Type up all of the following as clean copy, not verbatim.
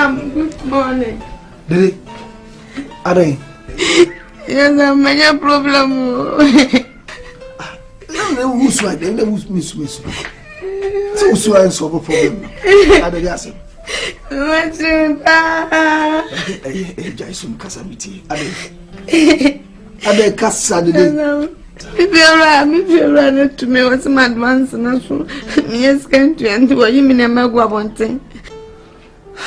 Good morning. Did it? Yes, I'm a problem. Who's right? Then who's miss? So I solve a problem. I don't guess. What's Jason Casamity. I beg Cassa. If you run to me, what's my advance and also yes, can't you? And what you mean, I'm a one thing.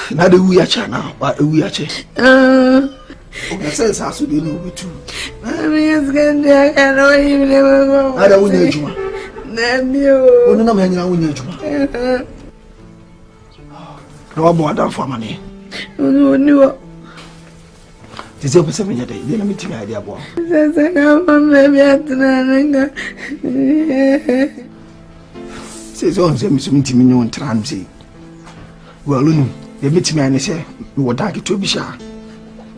Now the WIASE now, but WIASE. Says how to deal with you. Yes, can't you? I know you never go. I don't need you. Oh, no, man, I will need you. No, I'm more than for money. No. It's over 7 years. Then I'm meeting idea. Says on them, some intimate transit. Well, you meet me and say, you would like to be shy.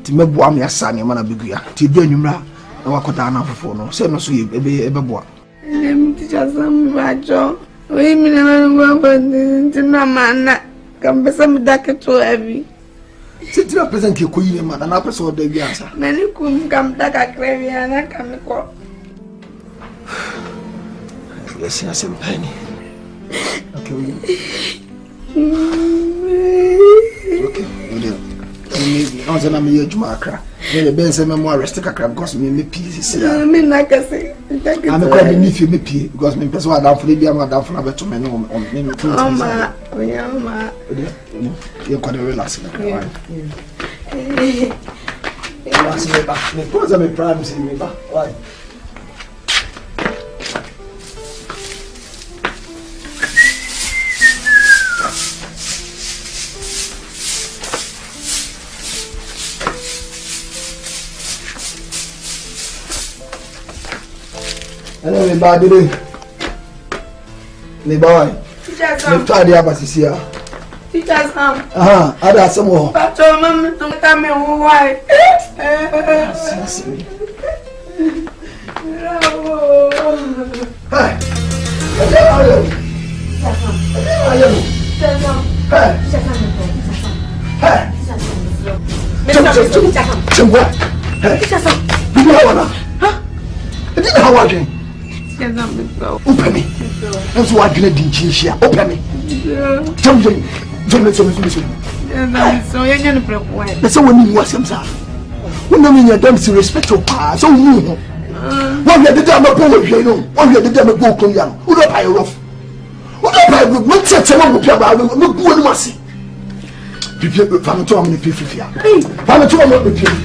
To make one your son, your man, a big year. To do you know, I walk down for no, say no, so you be a boy. Just some rajo. We mean, I'm going to no man. Come be some duck too heavy. Sit to represent your queen, man, and I saw the answer. Many come back a craving and I come call. Yes, yes, and penny. Okay, maybe I was an age marker. The Benz memoir rested a crab because me pieces. I mean, like I say, I'm a crab if you me pee because me person down for the young down for a better man on me. You're quite relaxing. Because I'm a prime in me. Why? Hello, everybody. The boy. Teacher Sam. Lift the abasi here. Teacher Sam. Ada some more. But your mom to come in why? Hi. Hello. Open me. That's why I didn't here. Open me. Tell me. So you're going to break away. That's when you was himself. When I mean, you're done to respect your power. So you know. One year the damn boy, you know. 1 year the damn book on young. Who don't buy a rough? Who don't buy a good? What's that? Someone will be about no good mercy. People, family to me, people here. Family to me, people.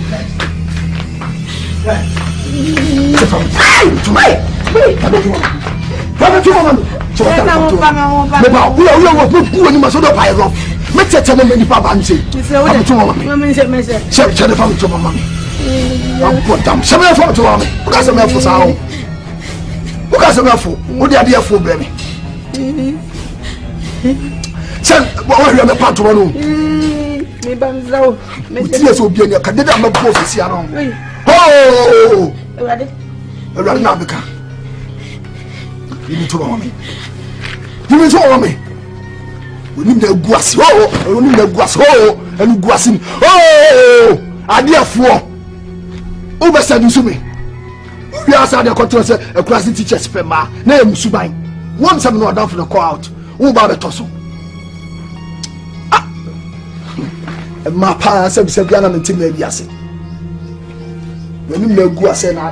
To me. Wait, I'm not too long. So I'm not you need to me. You need to me. We need the guas. Oh, we need the guas. Oh, and guasim. Oh, I dear for. Over said you to me. We are the control a class teacher's fema. Name Subai. Once I'm not down for the call out. Who about the tosso? Ah, my pa said, Piana and Tim Mediasi. When you know guas and I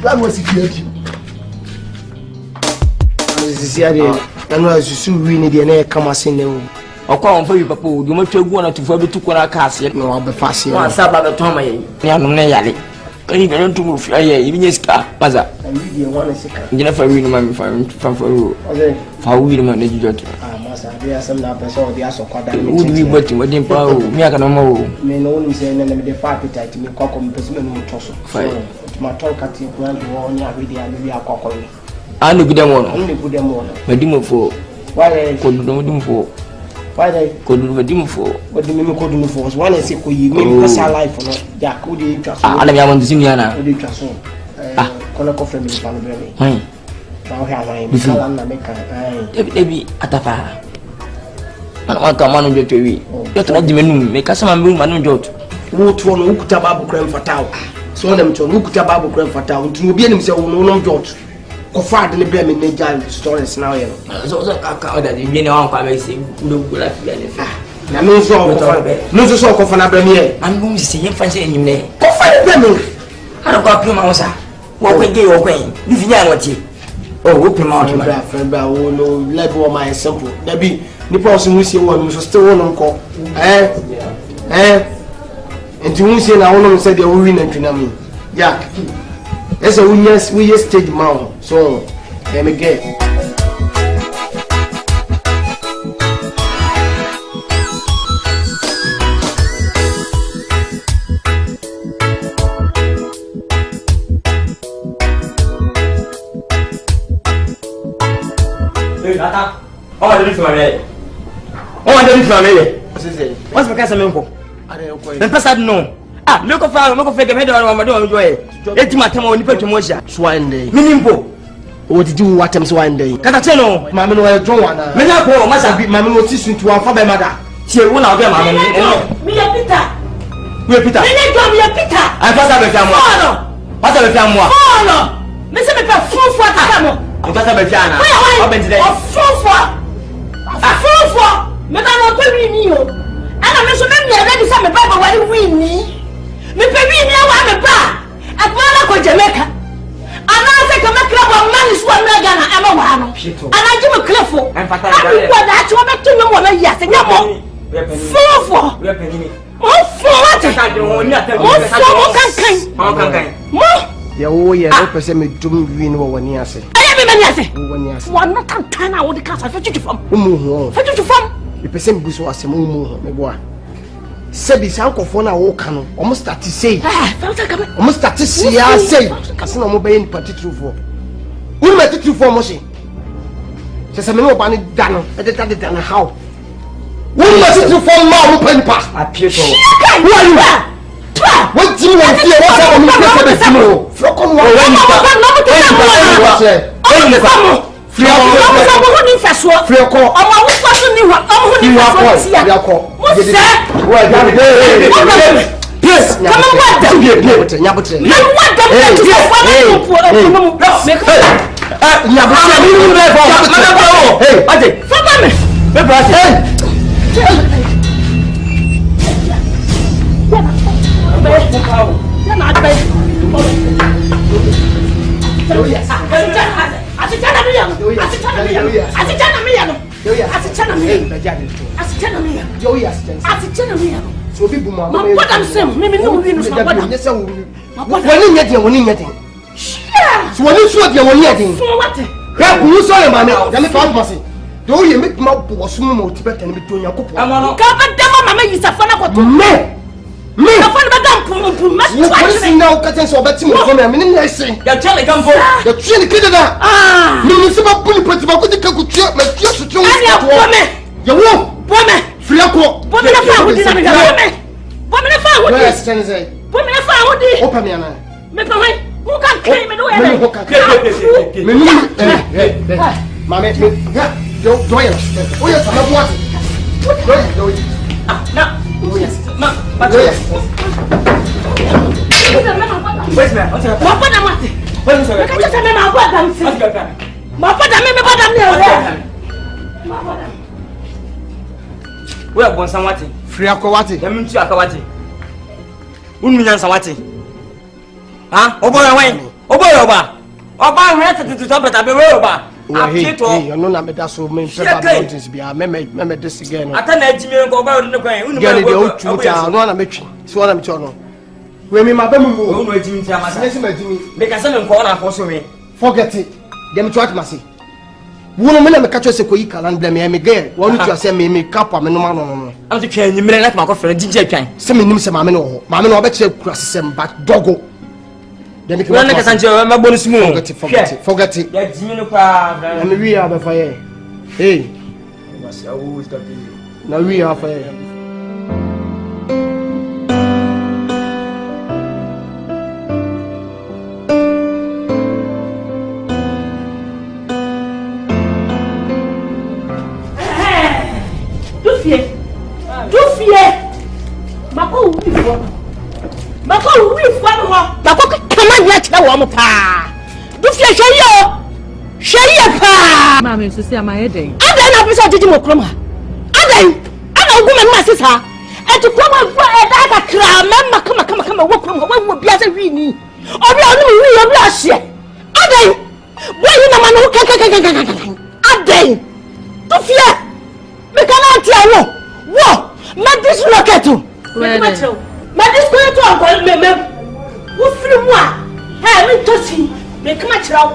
that was it. This year, I know as you soon win the air come as in the or for you, Papa. You must go on to Fabi to Kona Castle. No, I'll be fast. I'm Sabbath Tommy. Yali. Even to move. Even yes, car, Maza. You never win my from for William and the there are some numbers or the Assac. Would be waiting with him. Me, I can know. Men only say, and the appetite to me, Kwaku Manu toss. My talk at you, when you only are really a cockle. I look at them on. Only put them on. Medimo for. Why could no for? Why they could do the for? What do you mean could do for? One is equal. You mean pass our life for no? Jack, would you trust? I want to see Yana. Would you trust? Colloco family family. Now have I become American. Maybe at a fire. Amoako Manu jo twi. Yo to na di menum me kasa man Manu jo to. Wo to no ukuta babu kram fataw. So na mcho ukuta babu kram fataw. Nti obi anim se wo no jo to. Ko faade ne be me ne jan stories now ye no. So ka oda di bi ne wan kwa me se ndo gula fi ne fa. Na no so ko fa. No so ko fa na bra me ye. An bum se yen fa se enyim ne. Ko fa ne be me. Ara kwa pima wo sa. Wo kwenje wo kwen. Ni fi nya woti. Oh, wo pima wo ma. Friend bra wo no level my simple. Da bi ni pa so mu sie wo no so still wo no nko. Enti hu sie na wo no se de wo wi na twina mi. Yeah. Yes, we stage man. So, let me get. Hey, Tata. Oh, I didn't feel my What's my cousin uncle? The person no. Ah, look of our local fake head on my door. Let him attend on the promotion. Swine day. Minimpo. What did you want him swine day? Catacheno, Mamma, I don't want to. Menapo, must be my notice to our father, mother. She won't have them. Me a Peter. We are Peter. Me a Peter. I thought I was a what are the family? Oh no. Mr. Pepper, full for Tamo. I thought I was Jana. Open today. Full for. Full for. Madame, I'm very new. And I'm not sure I'm ready to some Papa while we need. Me baby now I'm a bar. At Monaco, Jamaica. And I take a club of man is one Megana, I'm a one. And I give a cliff for. And what that's what I do know what I yes, and no more. Full for. Oh, for what? Yeah, person me do win over near say. I am one not time I would cast a fetch from. Fetch from. The person who was a mumu, me boy. Said this uncle for now, Okano, almost start to say. Almost start to see, I say, Casino Mobile in particular for. We met it for motion. Says a man about it done, at the time than how. We met it for more open pass. I appear to. Who are you? What do you want to hear? What's our new president? Flock on one. So people my what I'm saying, maybe no win so what I'm saying. When you get when you get. So when you show the when you get. So what? Help you so man. Let me talk about it. Do you make my boss mo Tibet and between your couple. Amano. Ka dama mama yi safana ko to. Me. Afana badam pum mas. What is now cutting so bet me for me. Me na say. Ya chale come for. The train kid da. Ah. Me ni se ba puli pati ba ko de ka ku tia, me tia so tia. Ani apome. Ya wo. Pome. Friako. Pome na fa hodi na me. Pome na fa hodi. Yes, can say. Pome na fa hodi. Opa me ana. Me pa wai. Who can claim me do e? Me ni. Mama me. Do ya. O ya sama boate. Do ya. Ah, na. Oh yes. Ma, but yes. Where's my? What's your? Ma pada mate. Where's your? Ka tata me ma gwa dam si. Ma pada me pada me o. Ma pada. We abon sanwate. Free akowate. Dem ntu akowate. Unmi nyan sanwate. Ha? Oboya wen. Oboya oba. Oba hwe tetetu tabeta be we oba. Hey, you know na me da so me pepper mountains bia me this again. Ata na ejimi nko oba odi ne kwan. Unu me go chuta no na metwi. So na me cho no. We me mabe mu. Unu ejimi ti amasa. Nesi ma ejimi. Me ka se me nko na afo so me. Forget it. Dem cho atmase. Wono me na me ka cho se koyi kalan bla me girl. Wonu to say me kapa me no ma no. Am to twa nyimre na ma ko fere jinje twan. Se me nim se ma me no ho. Ma me no oba kire kura sesem back dogo. Then you want to say my bonus moon. Forget it. Yeah, Jimmy pa. And we are by fire. Hey. Now we are fire. Bako we for Bako come yet na wo pa. Do fi hwe pa. Mama so say my head. Adan na bisa didi mo kroma. Adan ana oguma ma sisa. Etu kroma fo eda ka kra memma kama wo kroma wo bia se wi ni. Obi onu wi obi ahye. Adan boy na ma no kan. Adan. Do fi me kana ti awo. Wo ma dis rocket. Ma dis ko to anko me wo firi mu a. Ha me tosi me kama kirawo.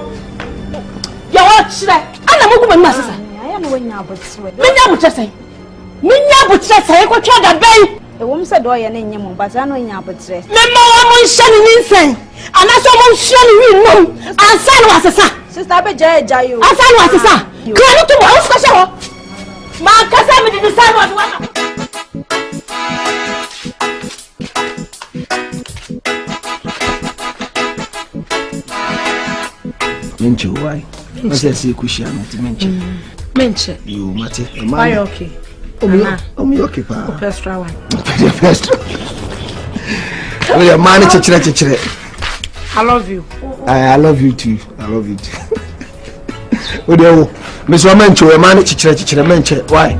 Ya wa kire. Ana mo guma ma sisa. Aya no wanya abotre. Menya abotre sai ko twa da bai. Ewom se do ye na nyem ba sa no nya abotre. Memma wa mo hye ni nsen. Ana so mo hye ni wi no. Ansa no asesa. Sister be jayo. Ansa no asesa. Kra no to mo afuka hye ho. Ma kasa me di sa no wa. Menche why? I say kushia menche. Menche. You mate. Why okay? Me okay pa. First one. The first. We man chechire. I love you. I love you too. We dey me so menche we man chechire menche why?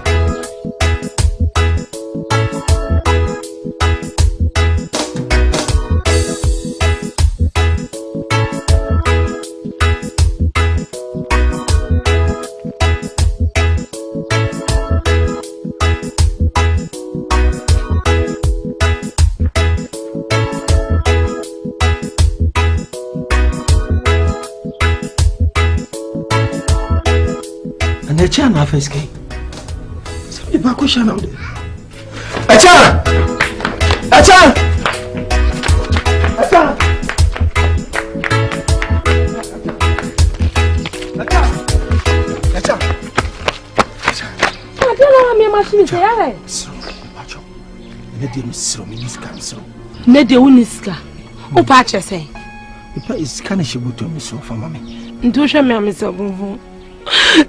Achana afeske. Sabi ba ko shana mde. Achana. Adela me machine se yare. Pacho. Ne de misro miniska misro. Ne de uniska. O pa chese. Ipa iska na shibuto misro fa mama. Nto hwe me amisa bunvu.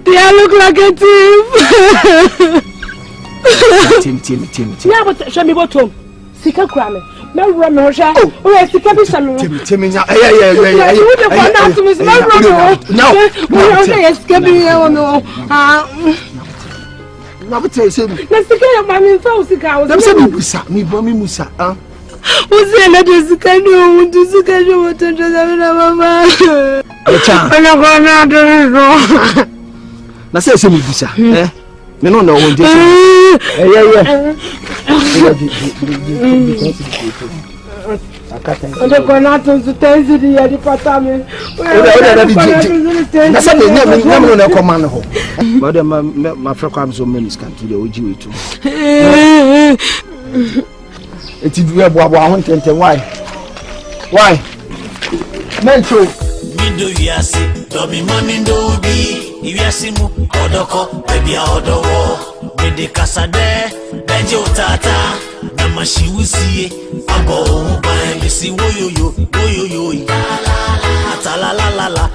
They look like a thief. Tim. Yeah, but show me bottom. Sika krame. Me run me hosha. Oh, sika bi sanu. Tim. Yeah. You the one that to me No. We say sika bi here no. Na bete say me. Na sika ya mami fa sika. Na say me musa. Uzi na de sika no, undu sika jo wotonja na mama. Echa. Ana kona do. Na say me bisa. Me no won dey. Ande kona to tenzidi ya di patame. Na say me no come man ho. But dem ma fra kwam so menis kan to the oji we too. Eti duwe boa ho ntente why? Mencho Mindo wiase dobi mamindo bi wiase mu odoko bebia odowo bede kasade beje utata na mashiwusie abo ban bisi woyoyo atala la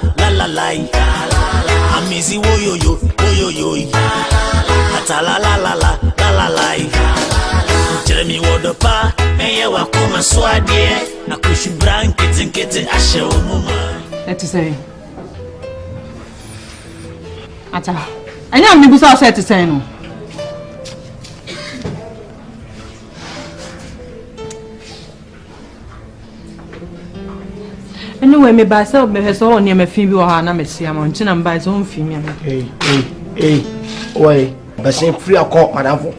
amizi woyoyo atala la Jeremy wodopa eye wakoma swade akushi brankete ashe omuma. Let us say. Ata. Anya me busa say to say no. Anyway, me ba say me so on me fi bi wo ha na me sia ma nti na mba so on fi mi am. Hey. Oi, basin free akọ madamfo.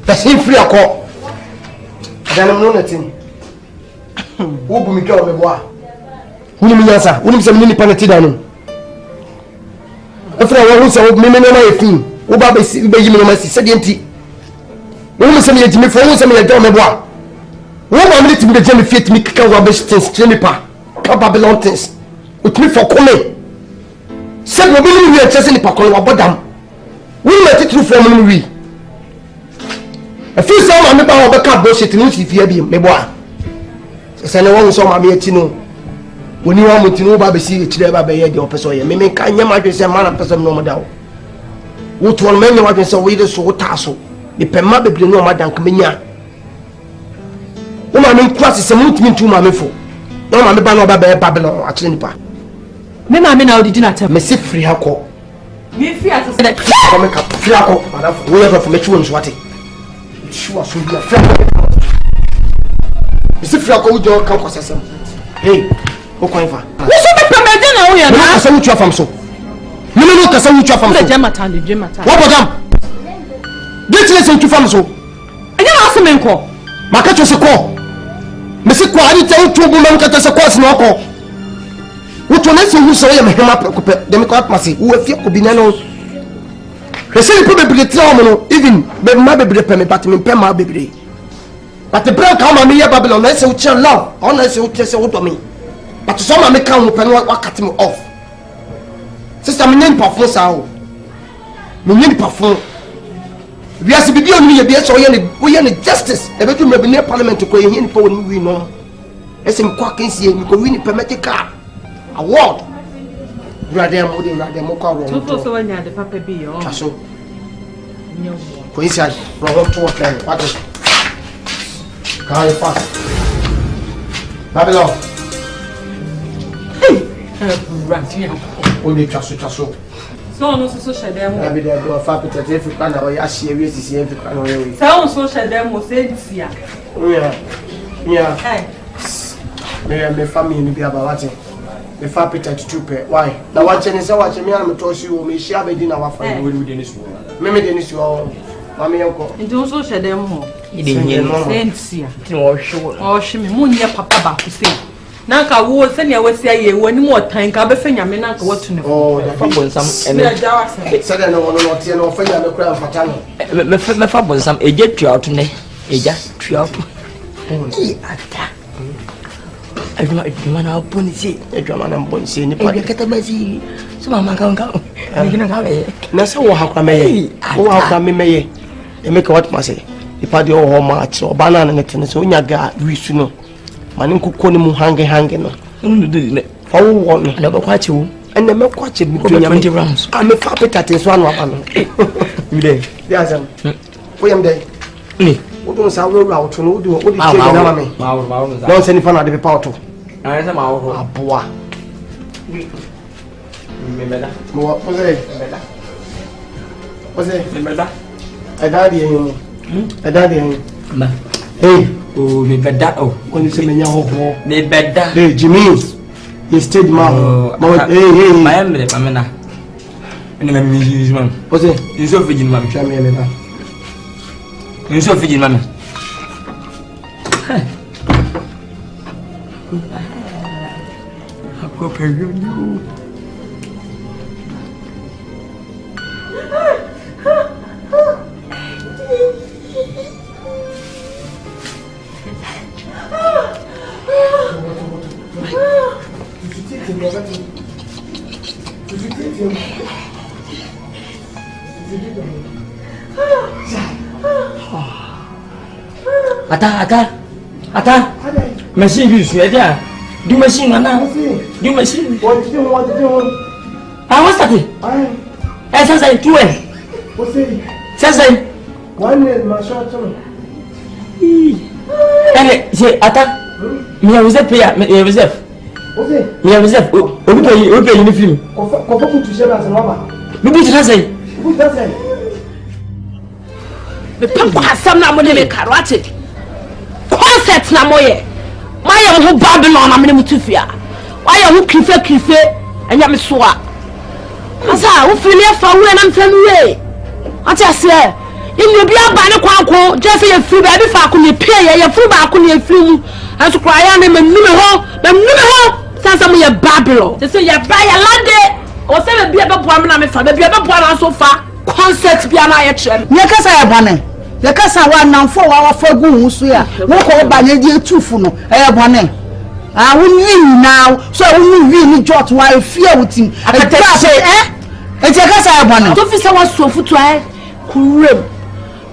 Basin free akọ. Adanam no natin. Wo bu mi twa me boa. Wuni mi yansa, wuni se mi ni panati da no. Afra wo se wo me na ma yefin. Wo ba be yi mi no ma si se de nti. Wo se mi yetimi fo wo se mi yedwa me boa. Wo ba mi timi de jemi fiet mi kika wo be steni pa. Ka Babylon things. Utimi for come. Se wo bi ni wi chese ni pa ko wa bodam. Wo ma titru fo mo wi. A few some me ba wo be ka bullshit ni si fie bi me boa. Se ne wo so ma me ati no. Woni wa mutinu ba be si kire ba be ye de opeso ye me kan nya ma dwese ma na peso no mo da wo wo to no me nya wa dwese wo yi de so wo ta so ni pema bebre no ma dank menya Uma me cross is a movement to my fo. No, my Babylon, actually, nipa. Me mammy now did not tell me. Me see free hako. Me fear to say that. Come up, free hako, madam, whoever from the children's what it. Sure, so be a friend. Me see free hako with your campus. Hey, Okaiva. What's up, Pamela? Now we are not so much from so. No, because I'm from the Jamatan. What about them? Get listen to from so. I don't ask me call. Market was a call. Missy Quadi tell 2 women cut us a course no call. What one is who say him up, Democrat Massy, who if you could be no. They say probably trauma, even my baby pay me, but me pay my baby. But the break come on me, Babylon, I say, which you love, honest, you say, what to me. But to some, I make come open what cut me off. Sister, my name perform sao. My name perform. We are to be on me, a so we are justice. A better maybe near parliament to pay in for we know. As in quacking, see, we could win a permitted car. Award. Rather, Moko. So when you had the papa be or so. For inside, from to what then? What is carry fast? Babylon. Only Chasso. So no social demo. I be there do a fabric that every plan or Yashi, we see every plan away. So social demo said, yeah. Yeah. My family be about watching. The fabric at 2 pair. Why? The watching is watching me. I'm told you, me share the dinner for you within this world. Maybe Dennis, you all. Mammy, uncle. And don't social demo. You didn't hear no sense. No, sure. Oh, she me munya papa back to say. Nanka wo senya wasi aye wani mo tan ka be fenya me nanka watu ne. Oh, the fabon some and said no no tie no fenya me kura mfata no. Me fabon some eje twa to ne. Eja twa to. Ata. Aduma na bonisi. Aduma na bonisi ni pa. E kata basi. So mama ka nka. Ni na ka be. Na se wo hakwa meye. Wo hakwa me meye. E make what ma say. Ipa de o ma achi obana na netene so nya ga wisu no. Mani kuko ni mu hange no. Fa wo won na ba kwache wo. Enne me kwache mi to 20 rounds. Ah me fa peta so anu aba no. Mi dey. Dey azam. Fo yam dey. Ni. Wo don sa wo ra to no wo di che na ma me. Ma wo. Don se ni fa na de pe pa to. Ah se ma wo. Aboa. Me meda. Mo wo se meda. Wo se meda. I daddy yin. I daddy yin. Ma. Hey. Oh, me beda oh. When you say me ho. Me beda. Hey, Jimmy. He stayed man. Hey. My emre pamena. Eni me mi man. What's it? You so fijin man. Try me na. You so fijin man. Ako period you. Ata. Machine bi su eja. Du machine na. Du machine. What do? Ah, what's that? Eh, say 2. What's it? Say. One is my short term. Eh, say ata. Me reserve pay, me reserve. What's it? Me reserve. O pay ni film. Ko put to share as number. Me bi tira say. Who does that? Me pampa asam na mo de me karate. Concept na moye. Why am who Babylon na me mutufia. Why am who kife enya me so a. Asa wo fili afa wo na mfam we. Ati se in bi aba ne kwanko just ye free ba bi fa ko ne pay ye free ba ko ne free mu. Aso kwa ya ne menum ho. Sansa mo ye Babylon. They say ye buy ya lande. O se be bia be boam na me fa be bia be boam na so fa. Concept bia na ye chere. Nye kasa ya bwane. Ye kasa wa namfo wa fa gu husu ya. Wo ko ba nye die tufu no. E bwane. Ah wunwi now. So wunwi ni jot wa efia wutim. E je kasa ya bwane. To fi se wa so futu ai kurem.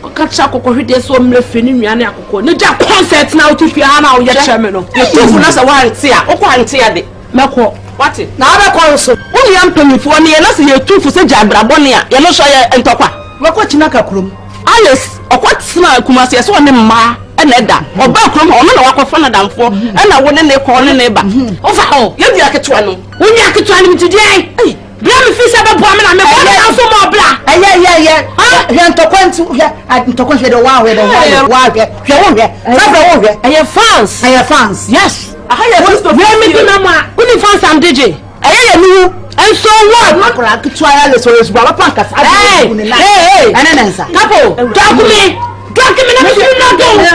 Ko kacha kokko hwede so mle feni nuane akokko. Ne ja concept na otufi ha na wo ye chere me no. Tufu na se wa rete a. Okwa rete ya de. Meko. What? Na be ko so. Uni ya mpanyifo ne ye na se ye tufu se jabrabo ne a. Ye no so ye ntokwa. Wako china ka kurum. Alice, okwatsina kumasi so ne mma and Edda, or back from home, and walk on a damn for, and I wouldn't they call a neighbor. Oh, you're the Akatuano. When you are trying today, blame fish about woman, I'm a so more black. Yeah. I'm talking to her. I'm talking to the wow, I have fans. Yes. I have fans and DJ. I knew. And so what? Not like to try to so it's Balapankas. Hey, and then answer. Couple, talk to me. Talk to me.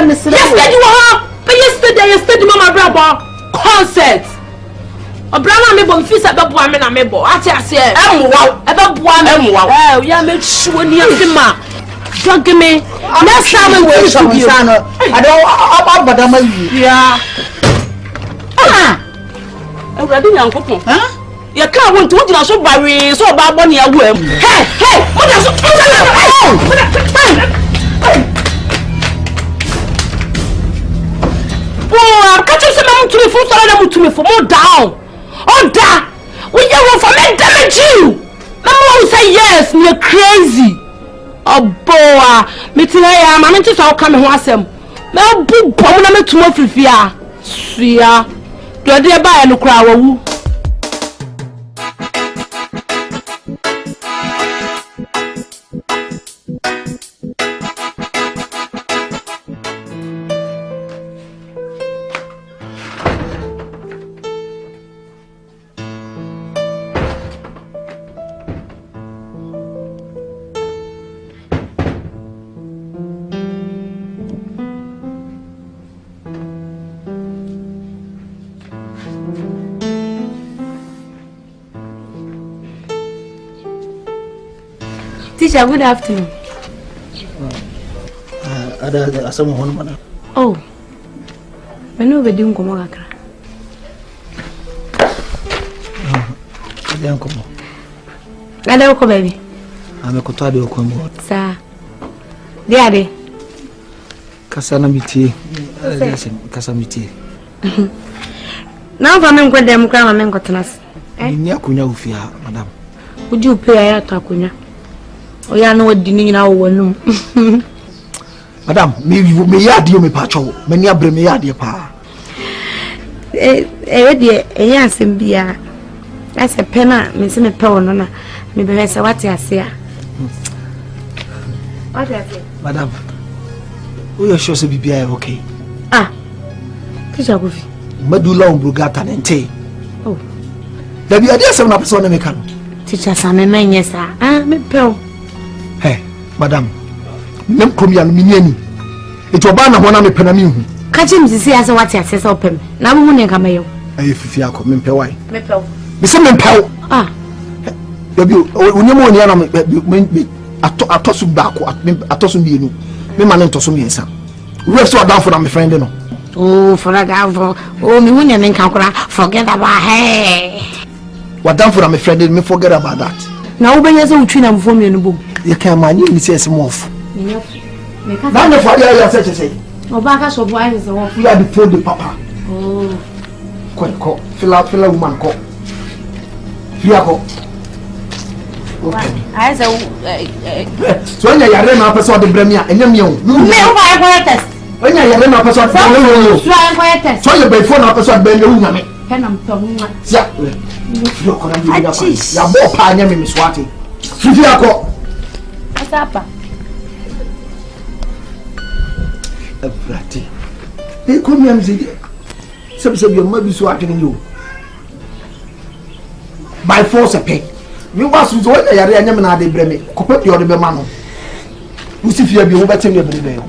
Yesterday you were, but yesterday, Mama Brabo concert. A brown amiable fish at the woman amiable. I say, wow, about one. Oh, yeah, make sure near him. Don't give me. Next time we will show you. I don't but I'm yeah. I'm ready, Uncle. Huh? You can't want to do so by so about money away. Hey, what does oh, catch some to me for more down. Oh, da, we you for me damage you. Mama will say yes, you're crazy. Oh, boy, Matilda, I'm just all coming once. Now, boom, I'm to more fear. Swear, you're there by a crowd. Teacher, good afternoon. Ada someone mana? Oh. Menu bedi unkomo kakra. Ada unkomo. Ada uko baby. Amekutoa de unkomo. Sa. Diade. Kasana miti. Kasana miti. Na mfa me nkwede mkra ma me nkotena. Ni akunya ufia, madam. Udi upe ya to akunya. Oya no wadi ni nyina wo wanum. Madam, me yadi me pacho. Me ni abre me yadi pa. Wedi eya asem bia. Ase pena me se me pe wono na. Me be se wate ase a. Wate ase. Madam. We are sure say bibia okay. Ah. Kisha kofi. Madula umbrugata nente. Oh. Da bia dia se na person na me kan. Teacher sa me manye sa. Ah, me pe. Hey, madam. Nem komia no minyani. Eti oba na hona me pena mi hu. Ka chim sisi ase wate ase so pem. Na mu ne kama yo. Ayi fifi akọ me mpẹ wai. Me pe. Me se me mpẹ. Ah. Dabi onyemo oni ana me atosu baako atosu bienu. Me ma ne ntoso mi ensa. Ref so down for na me friend no. Oh, for that for. Oh, me wunya me kan kura forget about hey. What down for na me friend me forget about that. Na ubenya se utwi na mfo me no bom. You can man you say some off. Me ka. Na me for there you say. Oba ka so boy is off. You are the told the papa. Oh. Ko fila woman ko. Fiako. Okay. I say so when you are na person de bremia enyam ye o. Me o ba ko test. When you are na person de bremia o. So I ko test. So you be phone na person de bremia hu na me. Penam tonwa. Ya. Yo ko na bi ya pa. Ya bo pa anya me miswati. Fiako. Asapa. Abrati. E ko mi am zidi. Sabi yo mabi so atene yo. By force a pay. Me was so when yare anya me na de breme. Kopet yo de be ma no. Usifia bi wo betem yo breme yo.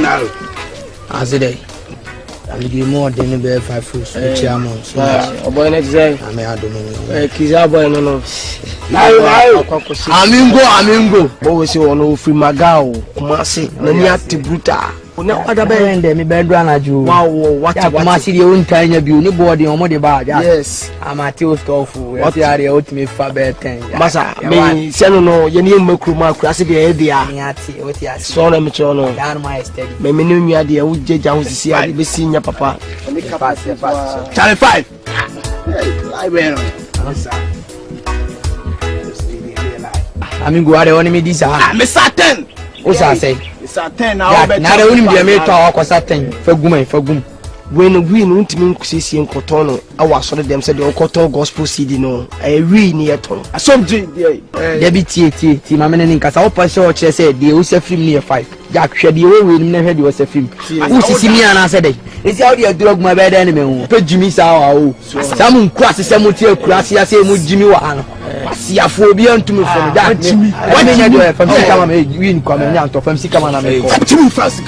Now. Asare. I'm giving more than the 5 fruits for chairman. Oh, boy, next day. I may have done it. Kiza boy, no. Amingo. Always you want to free Magao, Kumasi, Naniati Bruta. No other band, me bedroom at you. Wow, what Kumasi, you won't tell you, nobody on the bar. Yes, I'm a teal stove. What are the ultimate faber 10? Massa, me, Seno, you need Mokuma, classic idea. What you are so amateur. Down my steady. Me, me, idea, would judge, I was see, I be senior papa. Channel 5. well. I mean, go out there on me this. Miss Satin. What's I say? Miss Satin. Now the only me make talk or something for gum. When we know to me, Sissy and Cotono, I was sort of them said the Cotton Gospel CD. No, I really near Tom. I saw Debbie T. My man in Nkansah. Open show said they also film near 5. Jack said the way we never do was a film. Who see me and I said, it's how you drug my bed enemy. Put Jimmy Sow. Some cross the cemetery, cross, I say, with Jimmy Wano. See a phobia to me from that. What did you do from Sikama? We come out of Sikama. Jimmy first.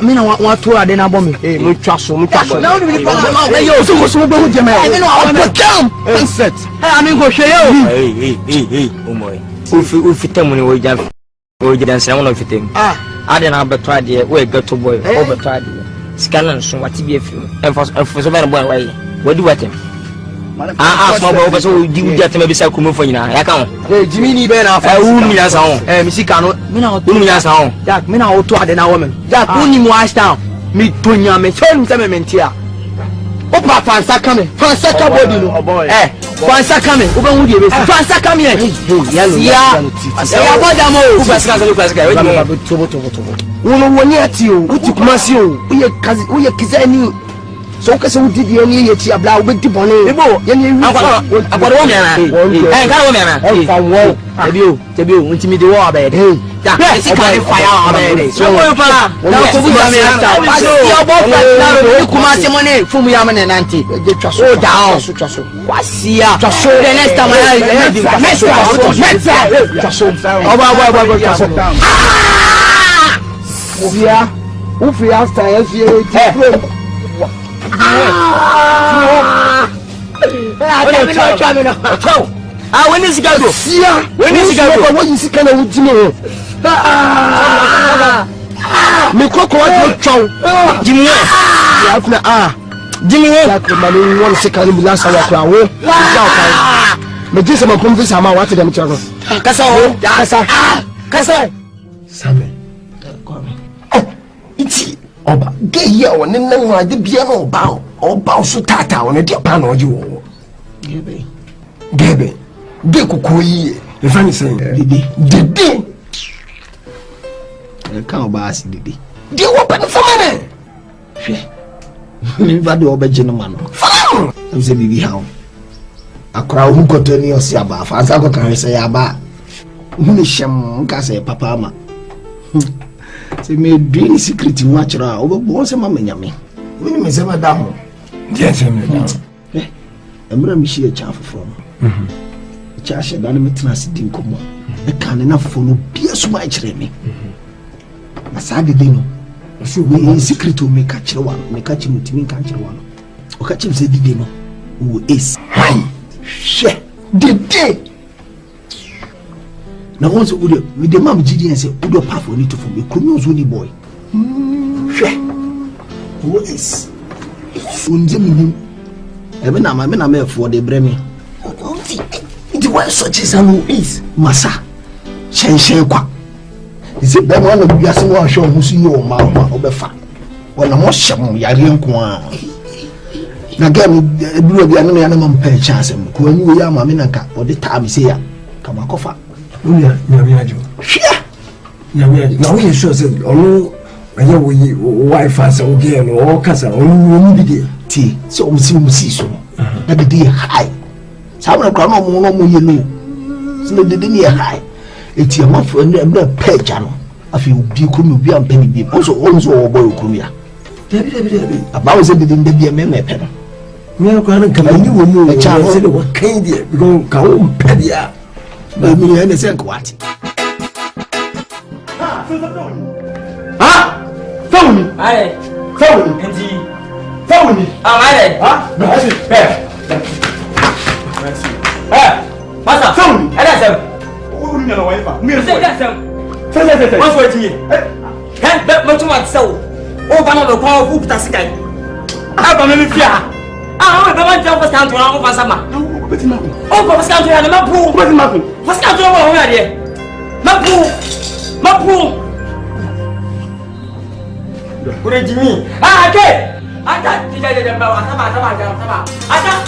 Me no want to add an album. Hey, no trust. Now we set. I mean, go show you. Hey, oh boy. If you tell me we just dance, I want to fit him. I didn't have better idea. We got to boy over tried. Scanning so what to be a film. And for so many boy, what do you think? Ah, small boy, so you get to maybe say come for you now. I can't. Jimmy Ben, I won't be as on. Missicano, Mina sound. Jack, Mina or two other woman. Jack, only more down. Me punya me tell him here. Opa Fansa coming. Fansa body no boy. Fansa coming. Oba who dey Fansa coming. Hey, yellow. Yeah, boda mo. Wono woni ati o. Uti kumasi o. Uye kizani. So kase wo didi eni ye ti abla wo bedi bone. Ebo, ye ni wi. Akwado wo miana. Ka wo miana. Tebio, unti de wo abed. Ja, esi ka fire abed. So wo fara. Na ko bu jame after. Yo bo fara na kumasi mo ne fumu ya mane nanti. O down. Wasia. The next time I di twaso. Oba. Ufia sta ye when is go? When is go? What is kind of Jimmy? Me cocoa chow. Jimmy, Jimmy, Manu, 1 second last hour. Me just a conference. I'm out to them. Kasa. Sammy. It's Oba, gay here on the name the piano bow or bow so tata on a dear pan or you. Gabby, Gekukui, the funny saying, the day. I can't bass the day. They open for money. But the old gentleman. I'm saying, baby, how a crowd who got to near Siaba, as I can say, Abba. Munisham, Kasa, Papa. Say me dream secret watch ra o bo se ma menyame we ni me se ma da ho yes me da emra mi shi e cha fofo cha she da na metina se din komo e kan na fofo no bia so ma kire me na sa de no so we secret o me ka kire wa me ka kire mutimi ka kire wa no o ka kire se di no o is she de na once with the mam GD and say udo pa for need to for me kunu zo ni boy who is unje minim ebe na me for the bremi it was such as who is masa shen kwa isi be mo na bia se wo ahwe ho su yi o ma ho obefa wona mo hyem yare nko a na gam ebiro bia no ya na mam pa chance ko anyi wo ya ma me na ka o de ta mi se ya kama kofa Nyamiajo. Nyamiajo. Now we sure say onu anya wo wife so okay no o kasa onu bi dey. Ti so o si so. Na be dey high. Sabra kwa no mo ye no. So dey dey high. Eti am for na page no. Afi obi kuru obi am pe bi. Onso o boy kuru ya. Debi. Abawo say dey dey me pe no. Me kwa na kama ni wo mu. E cha say what kind there because ka o pe dia. But me and say what? Phone. Aye. Phone. Phone. Aye. Masa. Phone. Ada sem. O ni na wife. Me say that sem. Say. What's what you? But much what so. O ba no be kwa fu pita sikai. Ba me fia. O be wan jump stand to na o fa sama. Oh, papa, c'est quand tu as le mapou. Quoi, c'est mapou? Parce que tu as le regarder. Mapou. Pour les Jimmy. Ah, ok. Attends, tu as dit, ça va. Attends.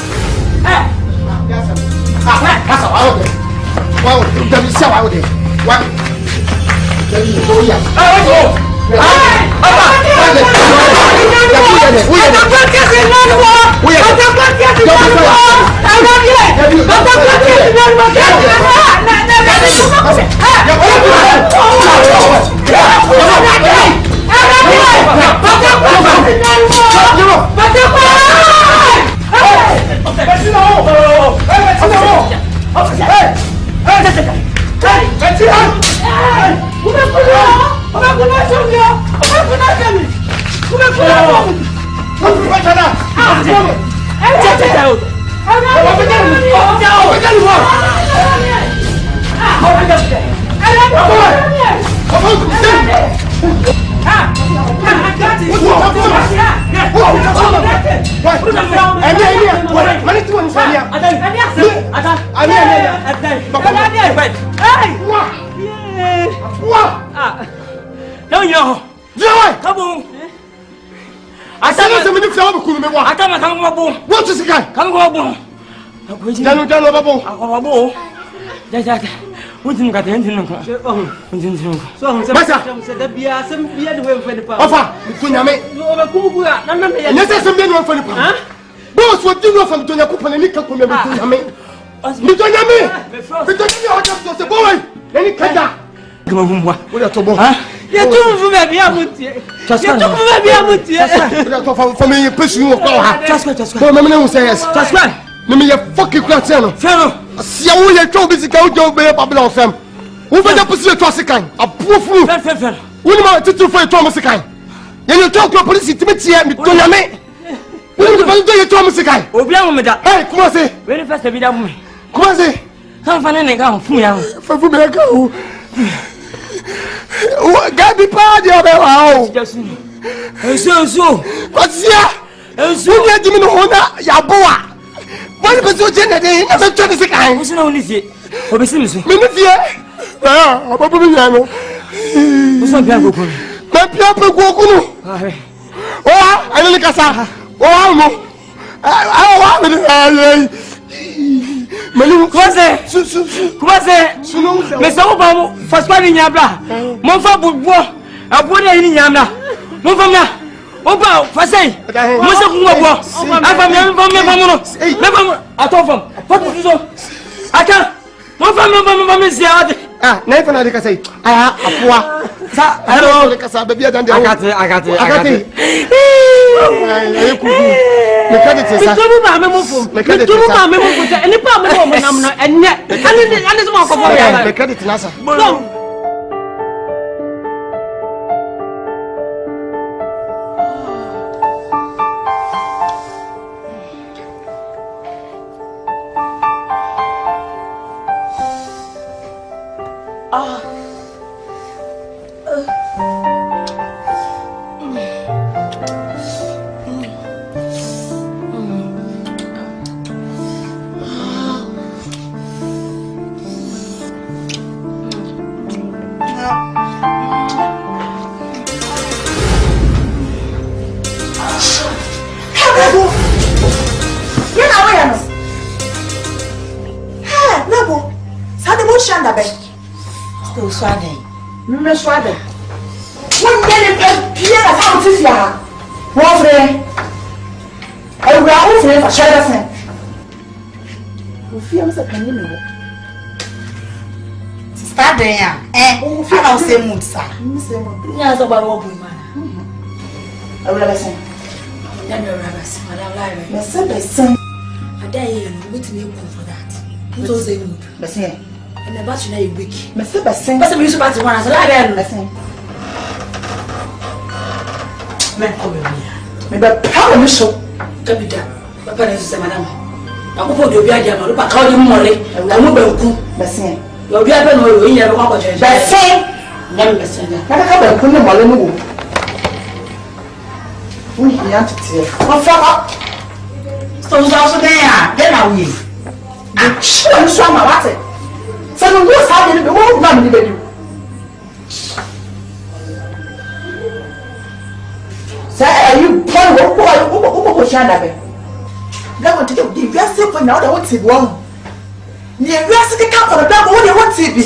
TV.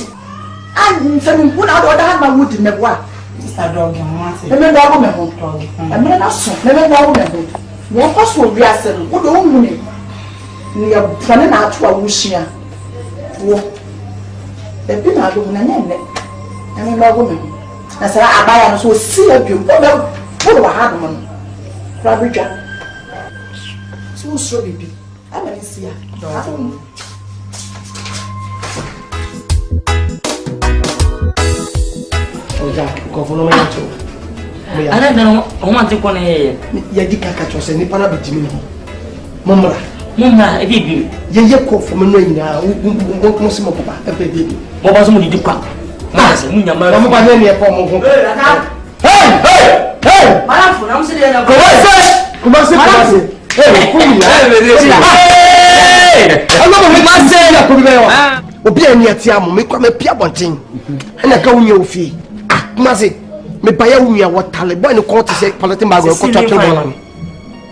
And some put out the hand my wood in the water. Mr. Dog, the men are women. And men are so, never women. One person will be a son, good old woman. We are planning out to a wishia. The people are doing a name. I mean, my woman. I said, I buy and so see a few. Put a hard one. Fabrica. So sorry, I'm going to see her. I don't know. I want to go ahead. Yadika catch any panabit. Mumra, if you ye call from a rain now, won't see more papa, a baby. what was only the quack? Master, I'm Hey! I'm sitting there. Come on, sit. Obi ani atiamu me kwa me pia bonten na ka wunya ofie ah kuma se me baya wunya wotale boy ne ko te se politin bag ko twatwe bon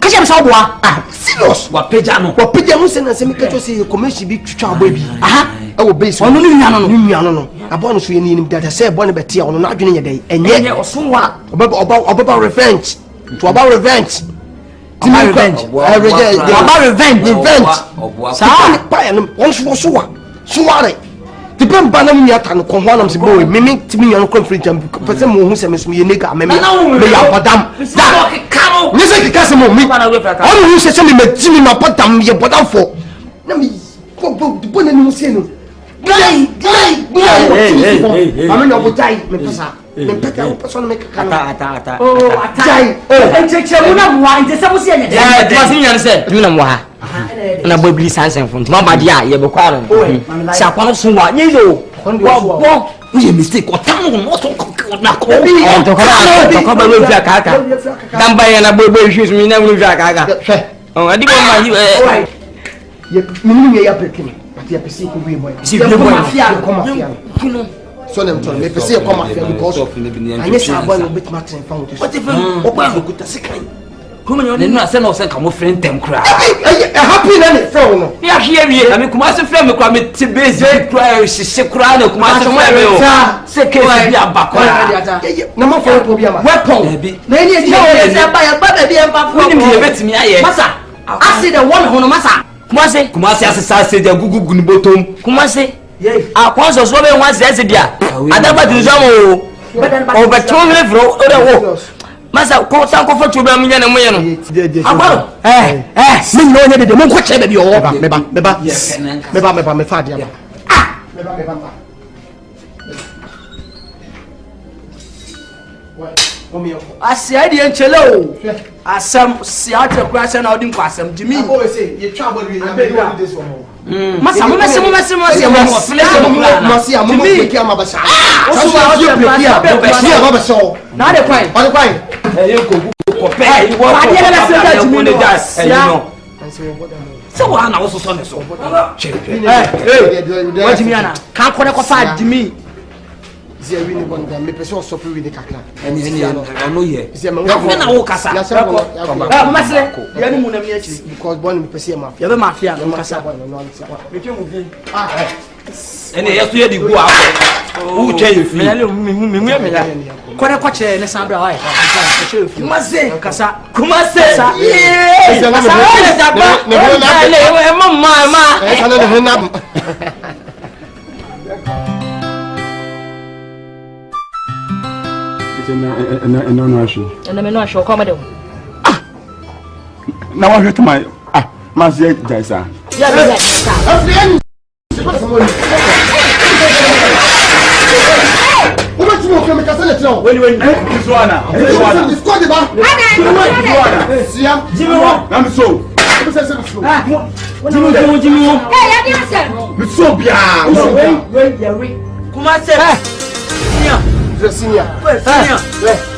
ka je me sa boa ah serious wa peja no se na se me ka to se commercial bi twtwa abo bi aha e wo base ono ni nua no abo no so ye ni data se boy ne betia ono na adwene ye dai enye osonwa oba revenge to about revenge revenge. Sa pa no won so suware depend banam ni ata no ko hwanam se boy mimi timi nyan conference jam pese mo hu se me so ye nega me ya podam da karo ni se kika se mo mi onu hu se me timi ma podam ye podam fo na mi ko bo na ni se no gai mama no botai me pesa me peka o person me kaka ata oh atai encheche mu na mwa intese mu se nya ya tmasi nya se du na mwa na bobli sansen fun ma ba dia ye be kwaro si akwano so wa nyezo wo ye mistake o tan no so na ko to ko ba we fia kaka dan ba ye na bobo hwes mi na we fia kaka oh adi bo ma ye mi ye ya pekin ati ya pesi ko we boy si we boy ko mafia so nem ton me pesi ko mafia because anye sa boy no bit matin fa wo what if o ba go ta sikai kuma you no say no say come friend them cry happy na ne friend no ya hie wie na me kuma se friend me kwa me ti base cry se cry na kuma se friend me o se case bi abakora na ma for problem weapon na ni e je se ba ya ba bi e ba fo ni me betimi aye masa acid the one hono masa kuma se asesa se dia gugugu ni botom kuma se akwanso so be wan se dia adaba ti so mo o beton le fro o de wo masa ko tan ko fotu be munya na muye no agbaro me no nya de mo ko che be bi o meba me fa dia meba asia di enchele o asam si ate kwa se na odin kwa asam jimi o se ye twa bodu ye na be do this one masa mo mesi mo flex mo ki ama ba sha o so wa o ye ba so na de kwai ye ko pe wo ko na mo ne das no so wa na wo so ne so what jimi ana kan ko ne ko fa jimi ze wi ni bonga me pese so wi ni kakra eni no ye ya na wo kasa masle ya ni mu na mi akiri because born me pese mafia ya be mafia no kasa me twe mu bi eni ya so ye di go a wo twa ye fi me ya kore ko che ne san bra wa kumase kasa kumase ne mama no ashi na me no ashi ko ma de na wa hweto mai mas ye jaisa ya me Uma timo ko me kasa le tro weni Zuana ko de ba Zuana siam jimi wo na me so ko se so jimi wo ya di ase me so bia we kuma se Senior.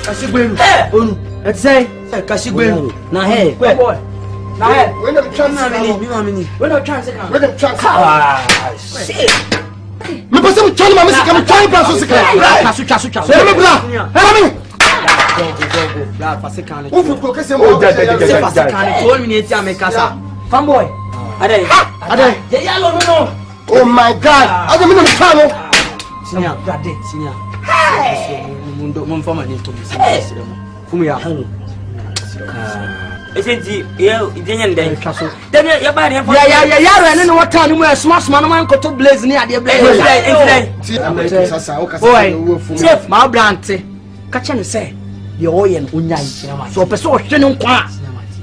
Kasigbenu. Onu. Let's say Kasigbenu. Na he. Boy. Na he. When them chance me. When them chance come. When them chance. Shit. Me pese me chance ma me sika me chance pa so sika. Chasu. Me bla. Come. Bla pase kan. O fu ko kese mo. Se pase kan. To me eti amekasa. Fanboy. Ade. Ya lo no. Oh my God. Ade me no chance. Senior. Hey. Mundo mfama ni to senior. Fumu ya. Esenti ye idenya ndan twaso. Dem ya ba ne fa. Ya ne wata ne mu small no man koto blaze ni ade blaze. Sasa o kasa wo fumu. Chef ma brante. Ka che ne se de oye no onyai. So person o hwe ne nkwa.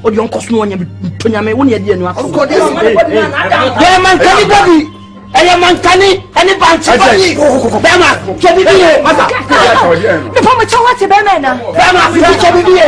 O de onkoso no onya tonyame wo ne ade anu akọ. Ko de ye man kani body. Eye man kani eni banchi body. Bema, che bibiye. Me fa mo chawa te be na. Bema, fi che bibiye.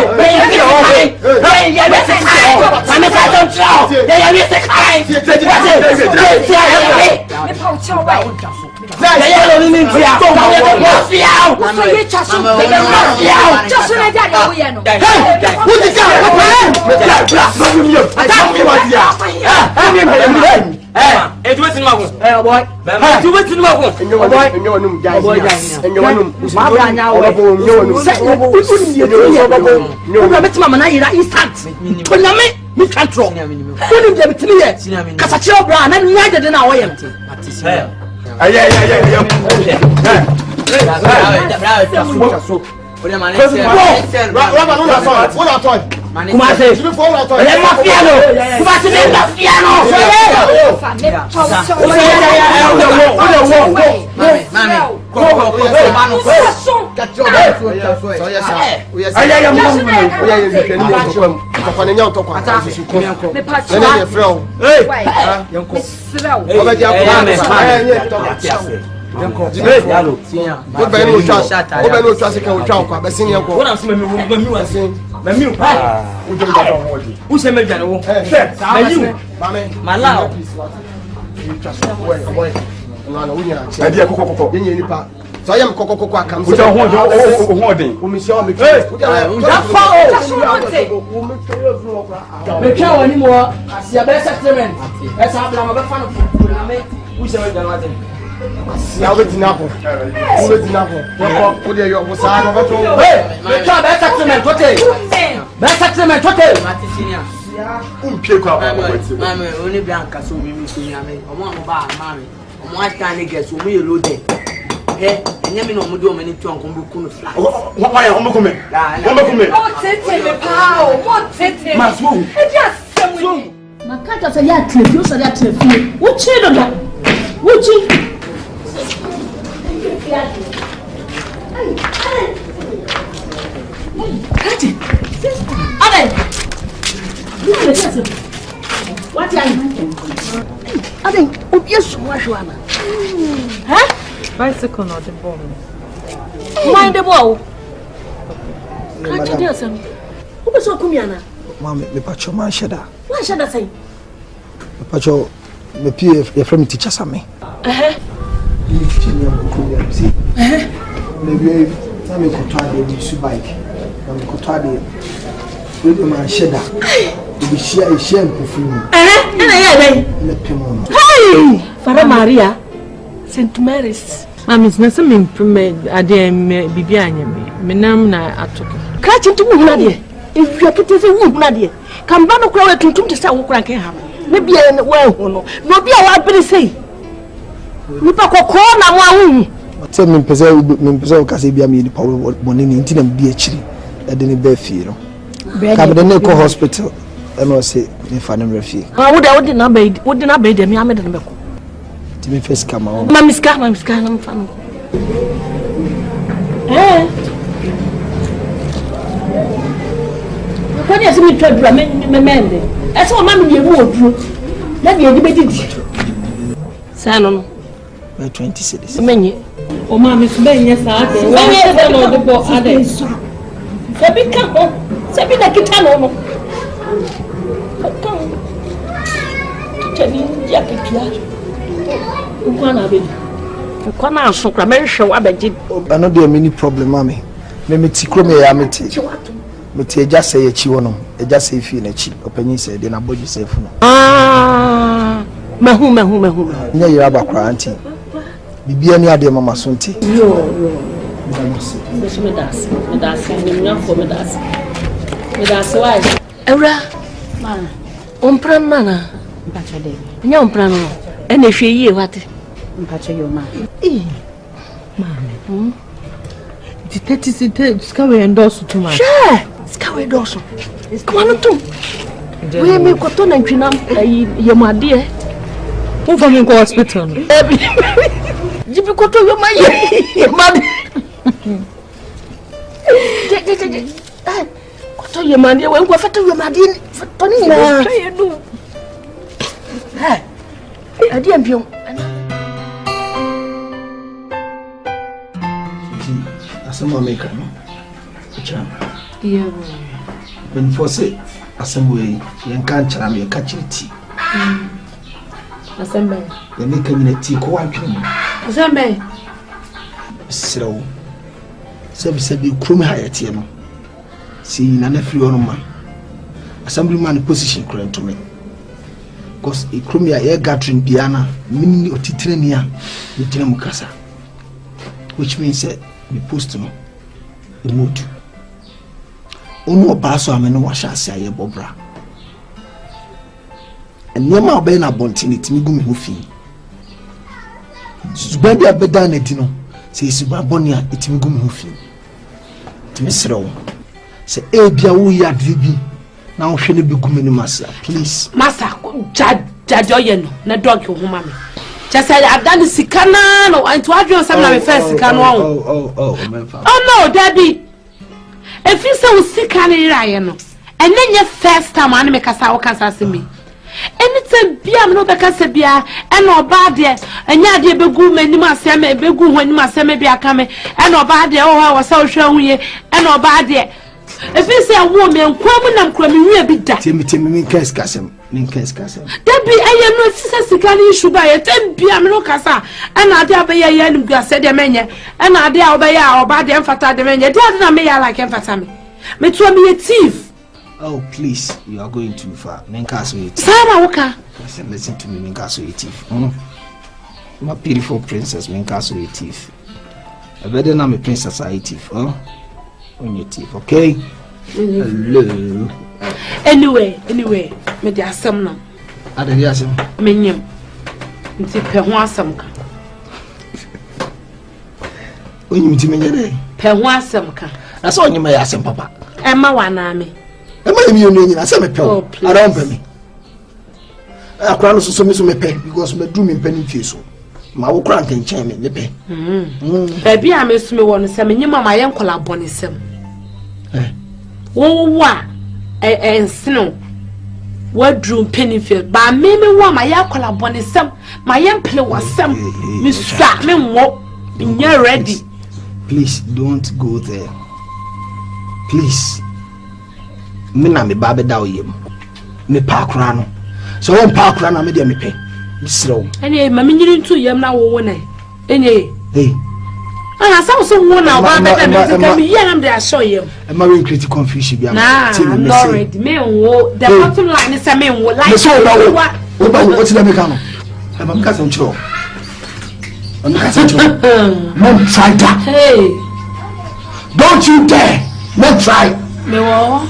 Mi control. Woni dem tiniye. Kasachiro bra na nyaje de na woyem. So I am Coco Akam. Nyame no mudi o mani tu anko bu kunu fly. Why am I coming? Oh, tete me pa, oh, tete. Masu. E dia semu. Makata say ya trefio so ya trefio. Wo chi do da. Wo chi. Kati. Ade. What are you? Ade, obi esu wa hwa na. Huh? Bicycle not the bomb. Mind the ball. Can't you do some? Who was so Kumiana? Mamma, me pacho man shada. What should I say? Me pacho me pie from teacher same. See. Maybe na me ko twade bi su bike. Na me ko twade. We be man shada. We share mpofu mu. Na ya dey. Le pemo. Hey! Fara Maria. St. Mary's. Mami's na some improvement ade bibi anyame. Menam na atoke. Kra chintu mu na de. If you kete se wu na de. Kan ba no kra we tuntum te se wo kra kan ha. Me bia we hu no. No bia wa bere sei. Nipa kokko na mo awu. Tell me pese o kase bia me ni power money ni ntina bi akiri. E de ni ba fie no. Ka be de ko hospital. E no say me fa na refie. Ah wo de na ba de me amede no be ko. Timi first come on. Mamiska na mfano. Kwani asimi twadura mende. Ese o mami yewu oduro. Na bi edi bedidi. Sano no. 20 cities. Menye. O mami so benye sa ade. Menye de no de bo ade. Sabi ka ho. Sabi na kita no no. Tani ya kitua. Ukwana be. Ukwana asokra me hwe wa beji. Ano dey many problem mami. Me tikro me ya meti. Me ti eja say echi wono. Eja say fi na chi. Opanyin say dey na boju say fu no. Mahu. Nya yira bakra anti. Bibia ni ade mama so nti. Yo. Me das. Ni nya fo me das. Me das why? Ewra. Man. Ompran mana. Mpacho dey. Nya ompran no. Ene hwe yie wate. Mpacho yo ma. Mami. The 30 scawe endorse to man. Sure. Scawe endorse. Come on to. We me koto na ntwina ye made. Who from in hospital? Jibi koto ye made. Koto ye made we go fata ye made. Toni na. Adi ambion. Asama make no. Chama. Yeah. When for say assembly yen kan chara me ka chiriti. Assembly. Ye make community ko antwene. Assembly. Sirawo. Sebi krum hayati no. Si na na free on ma. Assemblyman position current to me. Because a krum ya e gathering piana mini otitrenia ni tena mukasa. Which means that we post no the mood. Ono baso ameno washa ase aye bobra. Enema obey na bonti timi gu me ho fi. Suba dia beda na di no. Se suba boni a timi gu me ho fi. Timi srewo. Se e bia wo ya dribi na wo hwe ne be gu me ni masa. Please. Masa jajo ye no na dog ho ma me. Just say I've done the sikana no and to adwo some na me first sikana oh no Debbie. If you say sikana iraye no and then your first time an me kasa wo kasa se me. Anytime bia me no be kasa bia and oba de anya de begu manim asem begu ho anim asem bia ka me and oba de wo wa sa wo hwa huye and oba de if you say wo me nkwamu na nkwa me wi bi da temi min kasem Debbie I am not sikani issue by a tempia me no kasa and ade abeya ya nim gua se de menye and ade abeya oba de mfata de menye de na me ya like mfata me to me a thief. Oh please, you are going too far. Nkansah it. Sana woka. Listen to me, Nkansah it thief. My beautiful princess, Nkansah it thief. I better not be princess I thief, huh? On your thief, okay? Hello. Anyway, me dey asem na. Ade dey asem. Me nyem. Nti pe ho asem ka. Onyim ti me nyere. Pe ho asem ka. Na so onyim ya asem papa. E ma wa na me. E ma mi onu nyina se me pe. Around pe me. Akra no so me pe because me do me pe ni fie so. Ma wo kra ntenchen me pe. E bia me so me wo no se me nyima ma ye nkola boni sem. Wo wa ensino wadru pennyfield ba me wa ma ya kola boni sem ma ye mple wasem me swa me wo nya ready. Please don't go there. Please. Me na me ba be da oyem. Me pa kra no. So won pa kra na me de me pe. Misro. Ene ma me nyiri ntu yem na wo na. Ene. Hey. Ana so wo na ba be da me ka me yam de assure yem. E ma we create confusion bi am. I'm not ready. Me wo the bottom line is me wo like. So what did I make am? E ma ka se nchiro. Don't try that. Hey. Don't you dare. Don't try. Me wo.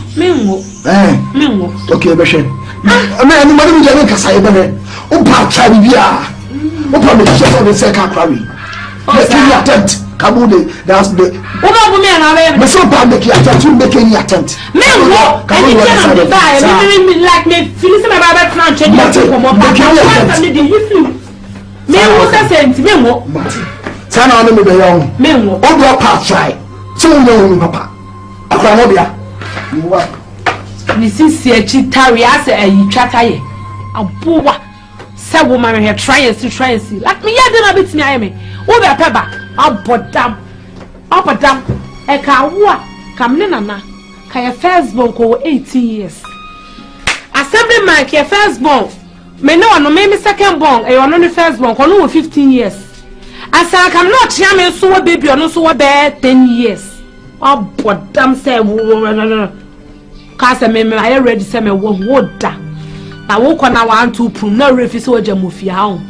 Okay, Beshen. Me money me jare kasa ebe me. O pa try bia. O pa me share for the second quarry. Let's give you attempt. Kabude, that's the. What about me and I? Me so bad make you attempt. You make any attempt. Me wo. Any time I buy, me like me feel my baba plan change. Me wo say sent me wo. Sana on me be young. Me wo. O do pa try. So you know papa. Akwa mo bia. You wa. Ni sisi echi tari ase ayi twataye. Abowa. Say wo ma me try and see. Like me ya dey na bit me aye me. Wo be peba. Abodam. E ka wo kam ne nana. Ka your first born ko 18 years. Assembly man ka first born. Me no no me second born. E ono ne first born ko no 15 years. Asare kam no tia me so wo baby ono so wo be 10 years. Abodam say wo ka say me I ready say me wo da. Na wo ko na 1 2 prum na refi so jamufi ha ho.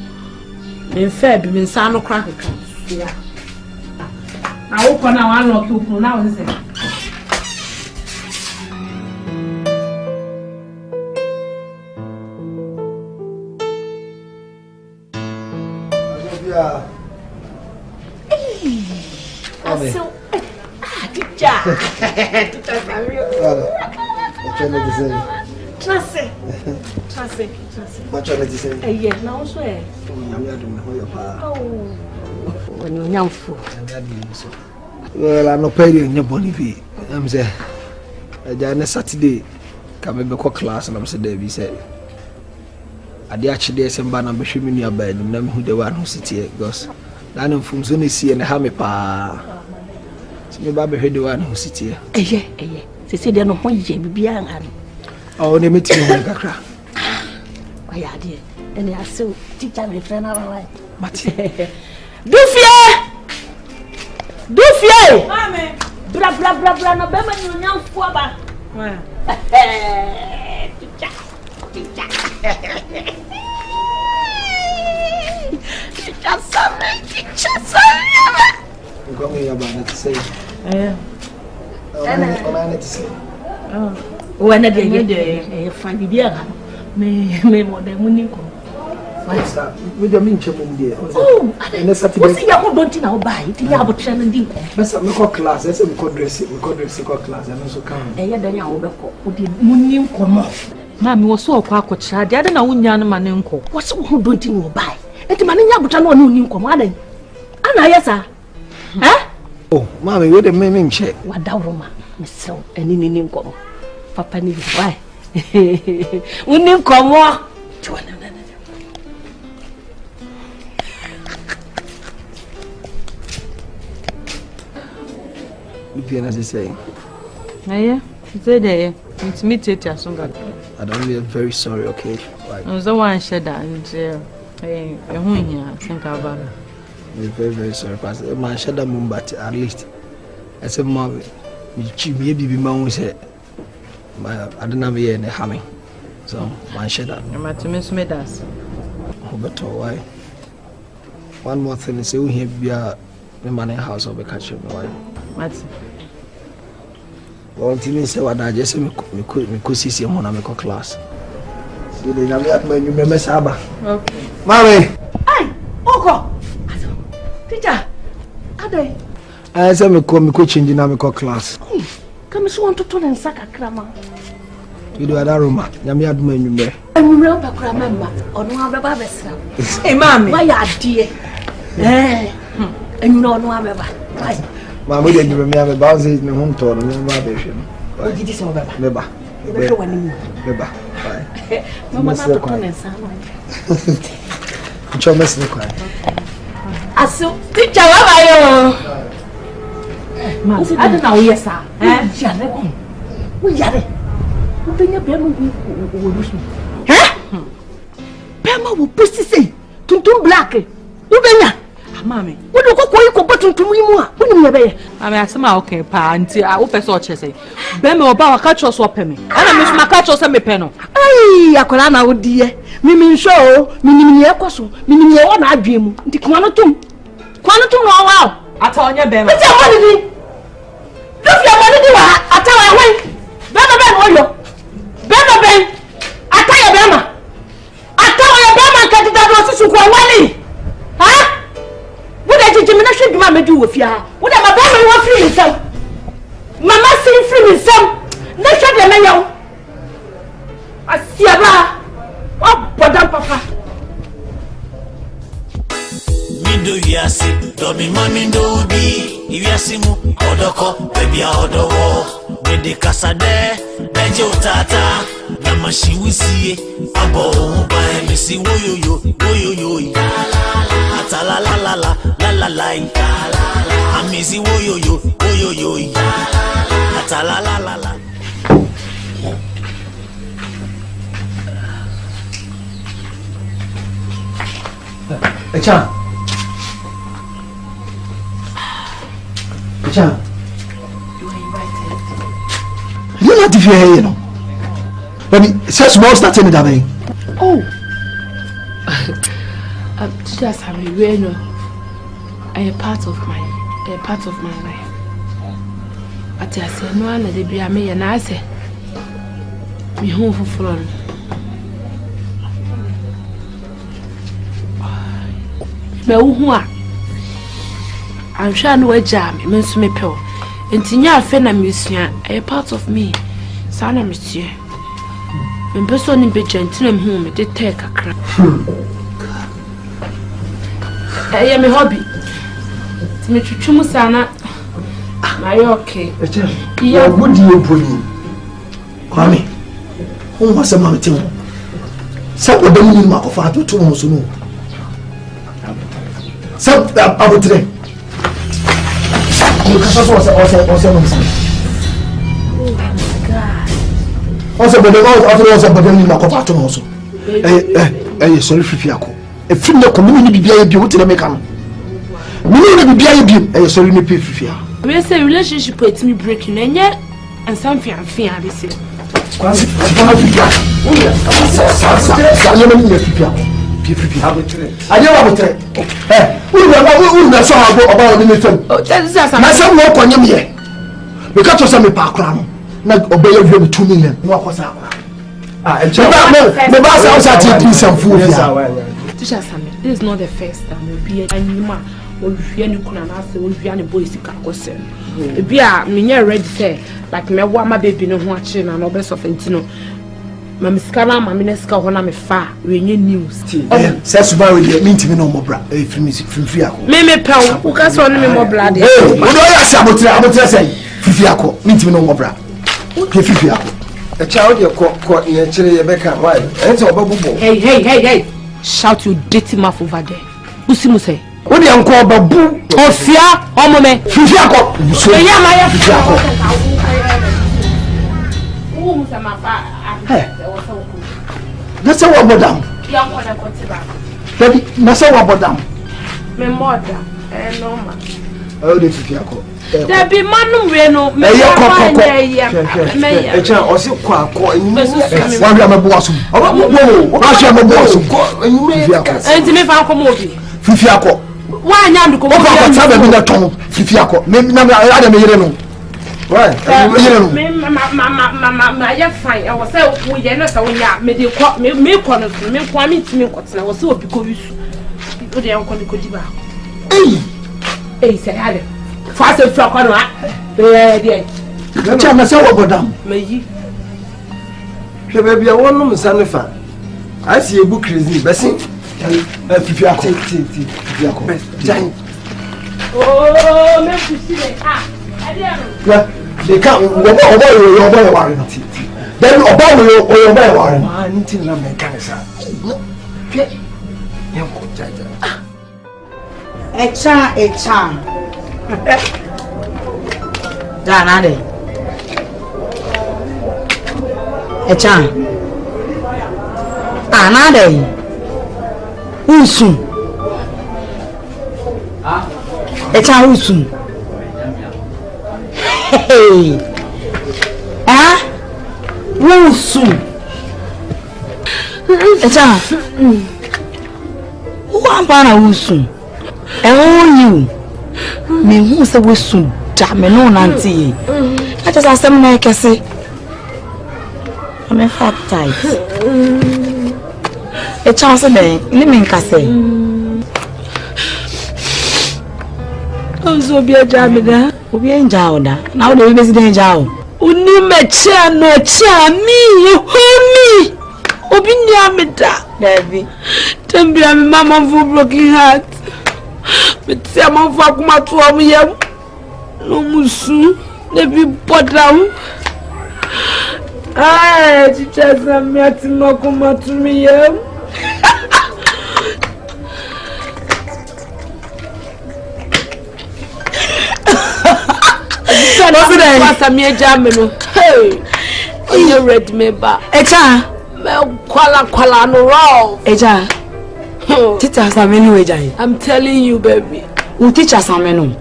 Me fa bi me nsa no kra keka. Yeah. I open now and lock you now is it? Aso. Teacher. Trust. What you say? Yeah, now so. When you're young fool. Well, I'm not paying your bonnie. I'm saying, I Saturday, come back to class, and I'm saying, David said, I did actually some band and be swimming your bed, and them who the one who sit here goes. Then from Sunny see and hammy pa. So me baby heard the one who sit here. Yeah. They say they're not one be young. Oh, they meet you in Kakra. Why are they? And they are so teacher my friend our life. Matilda. Dufie! Mame! Bra no bema ni nyam fuaba. Teacher. Teacher sorry. You got me about to say. Yeah. I need to say. Oh. When they find bibia. Me mo de muniko. What's that? We don't mean Chamundi. Oh, and Saturday. What's the Yahoo don't you know buy it? You have a channel deep. But I'm not class. I said we could dress class. And also come. Eh, then you will go. Would the Munim come off? Mammy was so Kwaku child. The other now, young man, uncle. What's who don't you know buy? And the man in Yabutan no new come on. And I, yes, sir. Eh? Oh, Mammy, what the main check? What down, Roma? Miss so, and in income. Papa need to buy. We need come on. As you say. Yeah, today it's me, Tete Sunga. I don't be very sorry, okay? I was the one shed that and here. Think about it. I'm very sorry, Pastor. Man, shed that moon, but at least I said, Mom, maybe be my own said. I don't have here in the hammy. So, man, shed that. I'm at Miss Medas. Oh, but why? One more thing is, we have be a money house of a catcher. Why? What's well, Timmy said, what I just me could see him when I make a class. So they have that when you remember Saba. Okay. Mommy! Hey! Oko! Teacher! Ade! I said, me could change in a class. Come so want to turn and sack a crammer. You do that room, Yami had me in there. I'm real member or no other babies. Hey, Mammy! Why are dear? Eh? And you know no other. Why? Mamma didn't give me a bounce in the home tour and vibration. What did you say about Beba? Beba. Mamma, not to turn and sound. Which are messing with I saw teacher. I don't know, yes, sir. We are it. Who bring a Bema will wish me? Bema will push to say to black. Who bring Mammy, what do you go button to me more? When you obey, I mean, some okay, pa, until I open such as say, Bema or Bow catch us swap me. And I miss my catch or semi penal. Ay, Akolana would dear. Mimi show, Mimi Yakoso, Mimi on our dream, the Quanatum. Quanatum, wow. I told you, Bema. What's your money? Look your money, I tell you, wait. Bema Ben, Oyo. Bema Ben, I tell you, Bema. I tell you, Bema, Catita Rossi, who are winning. Huh? What did you should mamma do with ya? What am I going to free himself? Mamma sing free himself. Let's shut the mail. I see a bar. Oh, but papa. Mindo yasi, domi mamindo bi. Iwiasimu, odoko, baby odowo. Mede kasade, beje utata. Namashi wisi, abo uba emisi woyoyo. La la la la la la la Amizi woyoyo la la la la. Echan. You are invited. You're not if you're here, you know. But says small starting that way. Oh. Just have a real a part of my life. But I say no one they be a me and I say me home for fun. Me who I'm sure no jam, means me pill. And Tinya Fena Monsieur, a part of me. Sana Monsieur. When person in be gentle home, they take a crap. I am a hobby. To me, Chumusana. My okay. Yeah, what do you put in? Kwame, who was a mountain? Some of them in my father to also know. Some I would say. Also, but the others are beginning my father also. Sorry, Fifiako. A film the community be a beauty to make them. We be a sorry, me Fifia. We say relationship with me breaking and yet, and something I'm fearing this year. I never tell. We will so about the more on him here. Because of some background, not obey you 2 million. What was that? The boss outside eating some food. This is not the first time we'll be a man or you can ask the boys to go. Be a minier ready say, like me, what my baby no watching and all best of Intino. Mamiscana, my minesca, when I'm a far, we news. Says about it, mean to me no more brand. From Fiaco. Meme Pell, who can swan me more blood. What do I say? Fiaco, mean to me no more brand. Fiaco. A child you're caught in a chili Becca. Why? Hey. Shout you dirty mouth over there. Usimu say. What do you call Babu? Oh, fear, oh, mame. Fiaco. That's what madam. That's what madam. My mother, no man. Oh, the Fiaco. There be Manu Reno, fast and flock on Chama say what madam. Meyi. Hwe bia wonum sanefa. I see a book crazy besin. Fiaco. Fiaco. Oh, me pusi le ah. They can't your boy worry. Then about your boy worry. Man, tin na me kanisa. Echa. Danade. Echa. Anade. Usun. Echa usun. Hey. Usun. Echa. Who am para usun? You. Me who say we soon damn no nanti. I just ask them like I say. I'm a fat tight. A chance of me, let me say. Oh, so be a jamida. We be in Jauda. Now the baby is in Jau. Uni me chair no chair me, me. Obinyamida, baby. Tell me I'm mama for broken heart. But see, I'm on Kwaku Manu. No musu, they be put down. Ah, teacher, I'm not Kwaku Manu. What's a mere jamino? Hey, you read me back. Echa, Kuala no raw. Echa. Teach us a menu. I'm telling you, baby. We'll teach us a menu.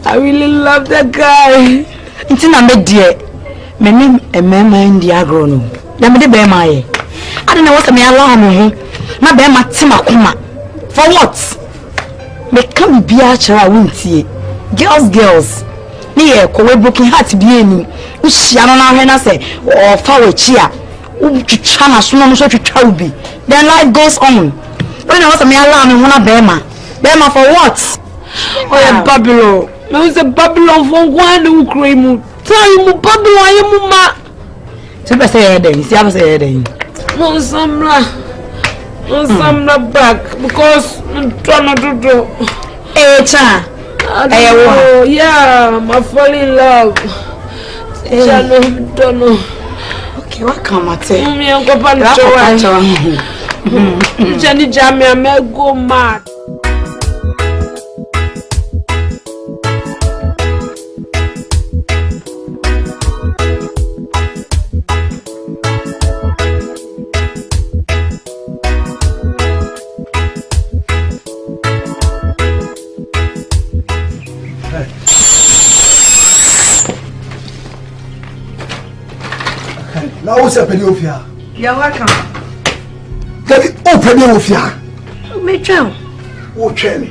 I really love that guy. It's in a mid dear. My name a member in the agrono. Let me be my. I don't know what may alarm me. My bema Timakuma. For what? Me come be a child, won't see. Girls. Near Kowe broken heart be any. Ushana Hena say, or Fawe Chia. Chana Suno so to Chaubi. Then life goes on. When I was a me alarm and one Bema. Bema for what? Oh, Babylon. I was a Babylon for one who came. Tell you, Babylon, I am ma. Say, say, No, Samla back because I'm trying to do. Hey, cha. Oh, yeah, I'm falling in love. I don't know. Okay, what come at it? I'm going to Jenny Jammy, I may go mad. Now what's happening over here? You're welcome. Get it open over here. Me too. Oh, tell me.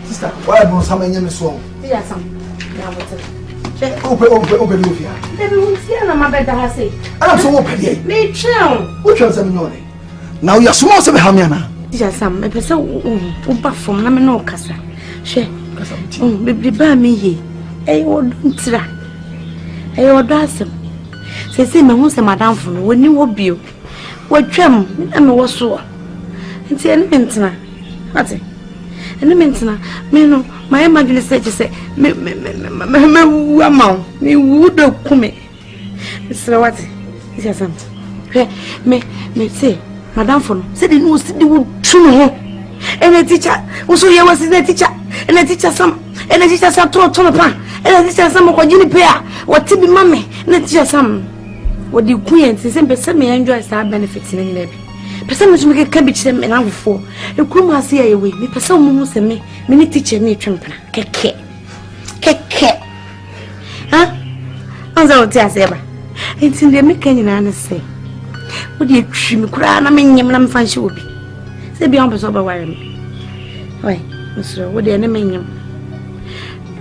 Sister, why don't someone hear me song? Yes, I'm. Open over here. Let me see my bed. I say. I'm so open here. Me too. Which one's I'm knowing? Now you're small, so Hamiana. Yes, I'm a person who perform. I'm no Nkansah. She. Baby, buy me here. I won't try. I would ask him. Say my home, madam, for me when you will be. What trim? I'm a wassaw. And say, any maintenance. What's it? Any maintenance. Me no, my imagination said, you say, me would have come. Mr. What? Yes, me say, madam, for said it was the wood true. And a teacher was so you was in a teacher, and a teacher some, and a teacher some to a ton of pan, and a teacher some of Jimmy Pair, what to be mammy, and a teacher some. What the queen is simple, send me enjoy our benefits in any person to make a cabbage them and I'm for. You come and see away, me person moves and me, many teacher me tramper. Keke. Huh? As I would ever. It's in the making and say. Would you trim crown? I mean, I'm fancy would be. Say beyond the sober wire me. Why, Mr. Would the enemy him?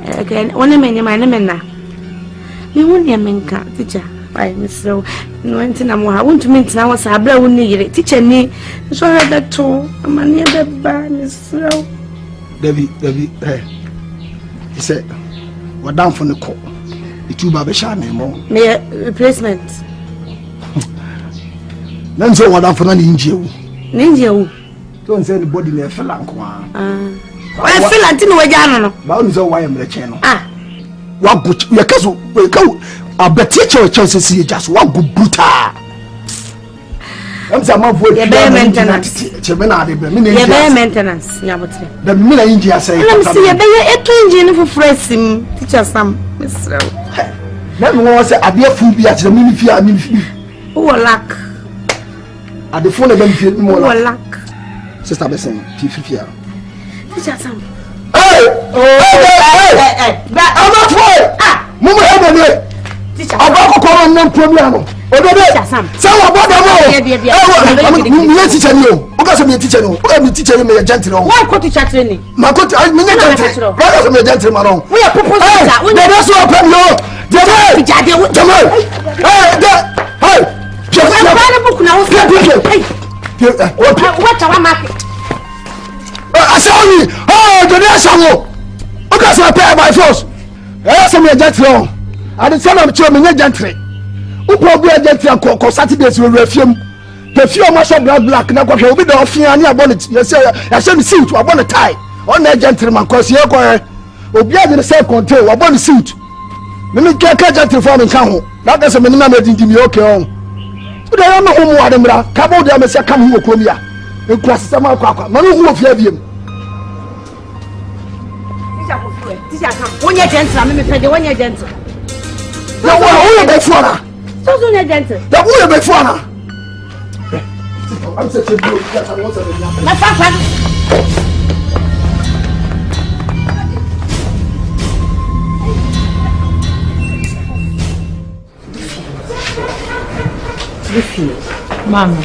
Again, one a man, my name now. Me won't your men can't, teacher. I so no anything I want to meet now. Was a blow near it. Teacher me. So I had that too. I'm near the bar, Miss Row. Debbie, he said, we're down from the court. The two Babashan anymore. Me replacement. Then so we're down for an injury. Ninja. Don't say the body near Felanqua. I feel like you know what Jano. Bound is why I'm the channel. Ah, what butch your castle will go. I bet teacher chances see just one good brutal. I'm some of what you're maintenance. You're maintenance. The Miller India say, let me see a engine for fresh teacher some. Miss Row. Never was a dear food be at the minifia. Oh, luck. At the phone of them, more luck. Sister Besson, Fifia. Teacher some. Hey, I'm not for it. Ah, Mama, Amoako come no problem. Odede. Say what about them? Me teacher no. Because me teacher no. Me teacher me gentle. Why go teacher training? Ma go I me gentle. Because me gentle man. We are proposing that. We dey so open yo. Jamal. Hey. Hey. Book now. What our market? Asare. Oh, Jode Asawo. Because I pay by force. Say me gentle. I did tell him to me gentry. Who probably a gentry and call Saturdays will refuse. The few much of black, now will be the fear and your bonnet. You say, I send suit, I want a tie. On that gentleman, because you're going to be in the same control, I want a suit. Let me get a gentry from the town. That doesn't mean I'm making me okay. But I don't know who are them. Cabo de Messiah come who come here. You cross some Amoako. Manu who of him. Teacher, come. When you're gentle, I'm going to when you're gentle. The one who is before her. So soon, you're gentle. The who is before her. I'm such a good person. My father. Mama.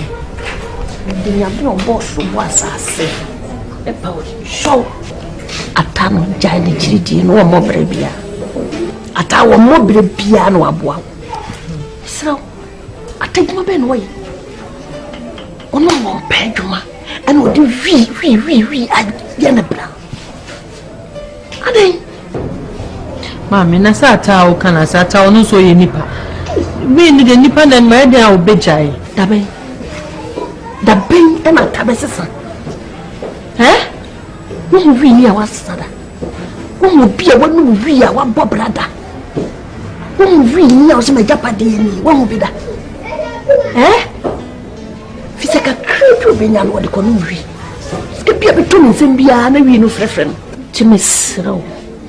The young boss was Asare. A power show. Atano Jani Chidi, no more baby. At our mobile piano abua. So I take my pen away. Oh no, Pedro, and would you I get a plan. Mami, na sata o kana sata no so ye nipa. Me ni de nipa na ma de a obejai. Dabe e ma tabe sesa. Wo wi ni a wasada. Wo bi a wonu wi a wa bo brada. Wo wi ni a o se ma japa de ni. Wo bi da. Fisaka credo be nya no de ko no wi. Ske bia be to mi nsem bia na wi no frefre no. Timesro